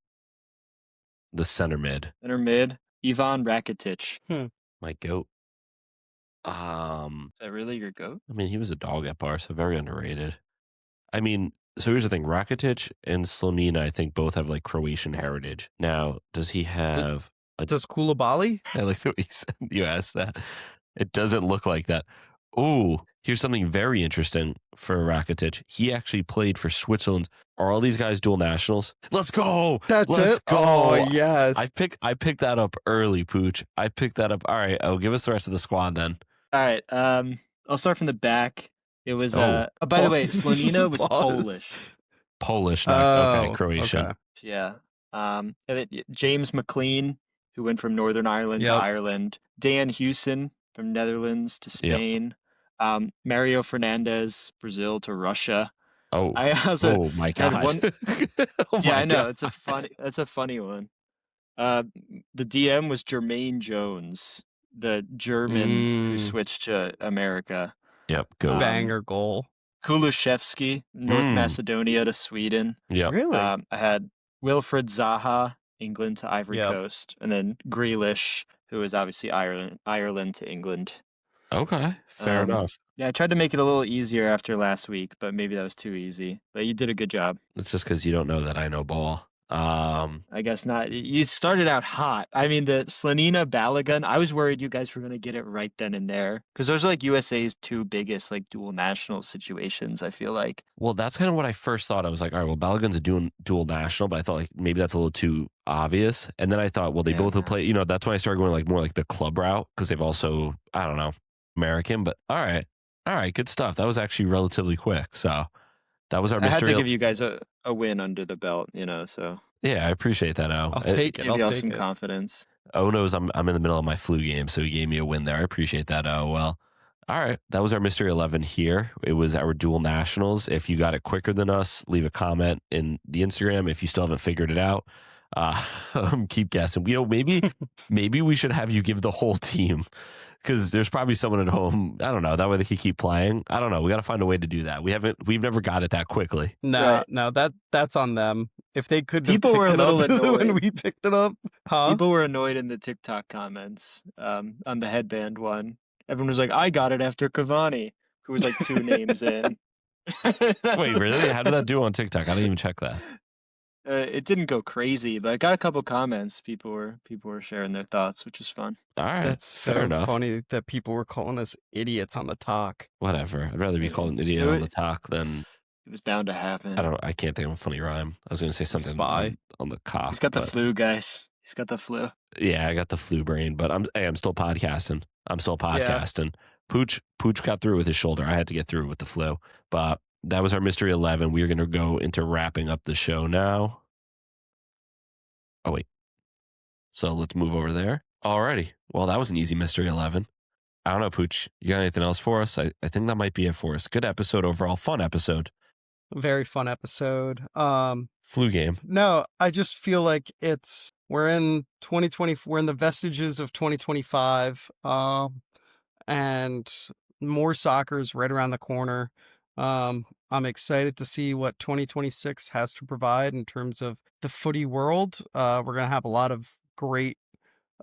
the center mid. Center mid. Ivan Rakitic. My goat. Is that really your goat? I mean, he was a dog at Bar, so very underrated. I mean, so here's the thing. Rakitic and Slonina, I think, both have like Croatian heritage. Now, does he have Does Koulibaly? I like the way you asked that. It doesn't look like that. Ooh, here's something very interesting for Rakitic. He actually played for Switzerland. Are all these guys dual nationals? Let's go. That's Let's it. go. Oh yes. I picked that up early, Pooch. I picked that up. All right. Oh, give us the rest of the squad then. All right. I'll start from the back. It was Oh. by the way, Pause. Slonina was Pause. Polish. Polish, not okay, Oh, Croatian. okay. Yeah. And then James McLean, who went from Northern Ireland Yep. to Ireland. Dan Hewson from Netherlands to Yep. Spain. Mario Fernandez, Brazil to Russia. Oh, I also oh my had god. one- Oh yeah, my I know. God. That's a funny one. The DM was Jermaine Jones, the German who switched to America. Yep, go. Banger goal. Kulusevski, North Mm. Macedonia to Sweden. Yep. Really? I had Wilfred Zaha, England to Ivory Yep. Coast, and then Grealish, who was obviously Ireland to England. Okay, fair enough. Yeah, I tried to make it a little easier after last week, but maybe that was too easy. But you did a good job. It's just because you don't know that I know ball. I guess not. You started out hot. I mean, the Slonina Balogun, I was worried you guys were going to get it right then and there. Because those are like USA's 2 biggest like dual national situations, I feel like. Well, that's kind of what I first thought. I was like, all right, well, Balogun's a dual national, but I thought like maybe that's a little too obvious. And then I thought, well, they both will play. That's when I started going like more like the club route because they've also, I don't know, American. But all right, good stuff. That was actually relatively quick. So that was our I had to mystery. give you guys a win under the belt, so Yeah, I appreciate that. Al. I'll take it. give I'll y'all take some it. confidence. Oh knows I'm in the middle of my flu game, so he gave me a win there. I appreciate that. Oh well. All right, that was our mystery 11 here. It was our dual nationals. If you got it quicker than us, leave a comment in the Instagram. If you still haven't figured it out, keep guessing. Maybe we should have you give the whole team because there's probably someone at home. I don't know. That way they can keep playing. I don't know. We got to find a way to do that. We've never got it that quickly. No, that's on them. If they could, People were a little when annoyed. we picked it up, huh? People were annoyed in the TikTok comments on the headband one. Everyone was like, I got it after Cavani, who was like 2 names in. Wait, really? How did that do on TikTok? I didn't even check that. It didn't go crazy, but I got a couple comments. People were sharing their thoughts, which is fun. All right, That's fair so enough. funny that people were calling us idiots on the talk. Whatever. I'd rather be called an idiot on the talk than It was bound to happen. I can't think of a funny rhyme. I was going to say something Spy. on the cock. He's got the but- flu, guys. He's got the flu. Yeah, I got the flu brain, but I'm still podcasting. Pucc got through with his shoulder. I had to get through with the flu. But that was our mystery 11. We are going to go into wrapping up the show now. Oh wait. So let's move over there. Alrighty. Well, that was an easy mystery 11. I don't know, Pucc. You got anything else for us? I think that might be it for us. Good episode overall. Fun episode. Very fun episode. Flu game. No, I just feel like it's we're in 2020. We're in the vestiges of 2025, and more soccer is right around the corner. I'm excited to see what 2026 has to provide in terms of the footy world. We're gonna have a lot of great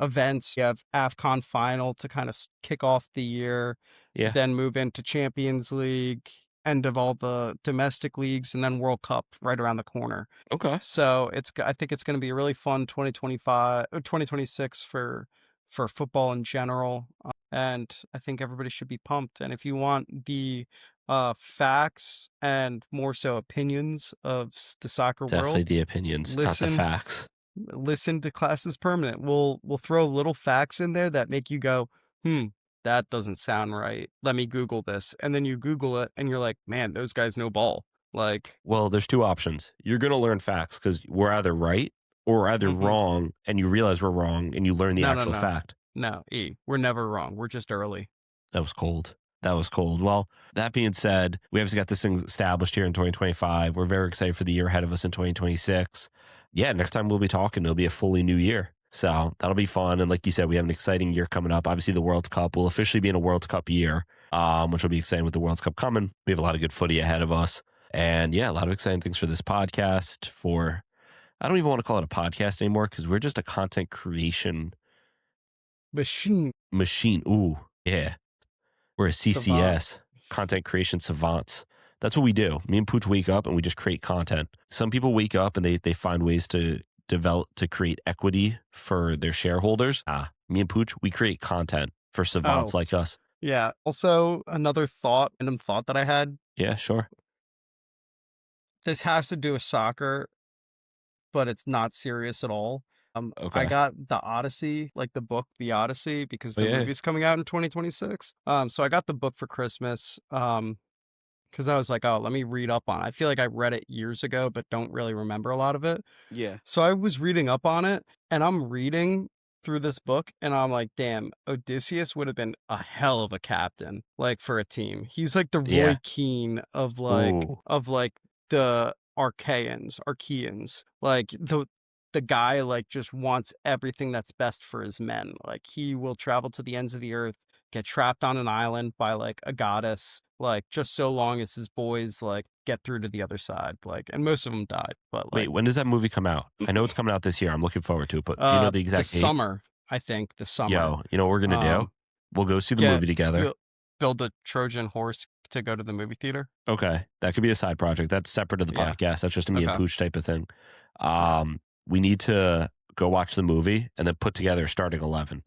events. You have AFCON final to kind of kick off the year, Yeah. then move into Champions League, end of all the domestic leagues, and then World Cup right around the corner. Okay. So I think it's going to be a really fun 2025 or 2026 for football in general. And I think everybody should be pumped. And if you want the facts and more so opinions of the soccer Definitely world, the opinions, not the facts. listen to Classes Permanent. We'll throw little facts in there that make you go, that doesn't sound right. Let me Google this. And then you Google it and you're like, man, those guys know ball. Like, Well, there's two options. You're going to learn facts because we're either right or we're either wrong, and you realize we're wrong and you learn the actual fact. No, we're never wrong. We're just early. That was cold. That was cold. Well, that being said, we obviously got this thing established here in 2025. We're very excited for the year ahead of us in 2026. Yeah, next time we'll be talking, it'll be a fully new year. So that'll be fun. And like you said, we have an exciting year coming up. Obviously, the World Cup will officially be in a World Cup year, which will be exciting with the World Cup coming. We have a lot of good footy ahead of us. And yeah, a lot of exciting things for this podcast. I don't even want to call it a podcast anymore because we're just a content creation Machine. Ooh, yeah. We're a CCS, content creation savants. That's what we do. Me and Pucc wake up and we just create content. Some people wake up and they find ways to create equity for their shareholders. Me and Pucc, we create content for savants like us. Yeah. Also, another random thought that I had. Yeah, sure. This has to do with soccer, but it's not serious at all. Okay. I got the Odyssey, like the book, The Odyssey, because the yeah. movie's coming out in 2026. So I got the book for Christmas. Because I was like, oh, let me read up on it. I feel like I read it years ago, but don't really remember a lot of it. Yeah. So I was reading up on it, and I'm reading through this book, and I'm like, damn, Odysseus would have been a hell of a captain, like for a team. He's like the Roy Keane of the Archaeans. Like the guy like just wants everything that's best for his men. Like he will travel to the ends of the earth, get trapped on an island by like a goddess, like just so long as his boys like get through to the other side. Like, and most of them died. But like, Wait, when does that movie come out? I know it's coming out this year. I'm looking forward to it, but do you know the exact date? Summer, I think the summer. Yo, you know what we're gonna do? We'll go see the movie together. Build a Trojan horse to go to the movie theater. Okay, that could be a side project. That's separate to the podcast. That's just a me and Pucc type of thing. We need to go watch the movie and then put together starting 11.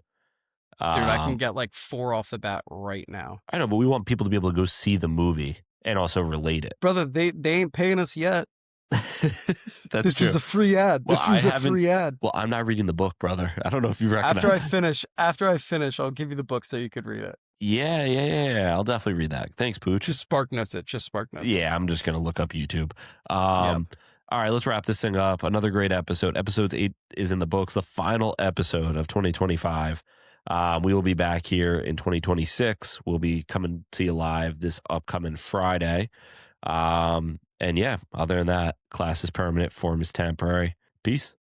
Dude, I can get like 4 off the bat right now. I know, but we want people to be able to go see the movie and also relate it. Brother, they ain't paying us yet. That's this true. Is a free ad. This is a free ad. Well, I'm not reading the book, brother. I don't know if you recognize After I finish, I'll give you the book so you could read it. Yeah. I'll definitely read that. Thanks, Pucc. Just spark notes it. Yeah, I'm just going to look up YouTube. All right, let's wrap this thing up. Another great episode. Episode 8 is in the books, the final episode of 2025. We will be back here in 2026. We'll be coming to you live this upcoming Friday. And yeah, other than that, class is permanent, form is temporary. Peace.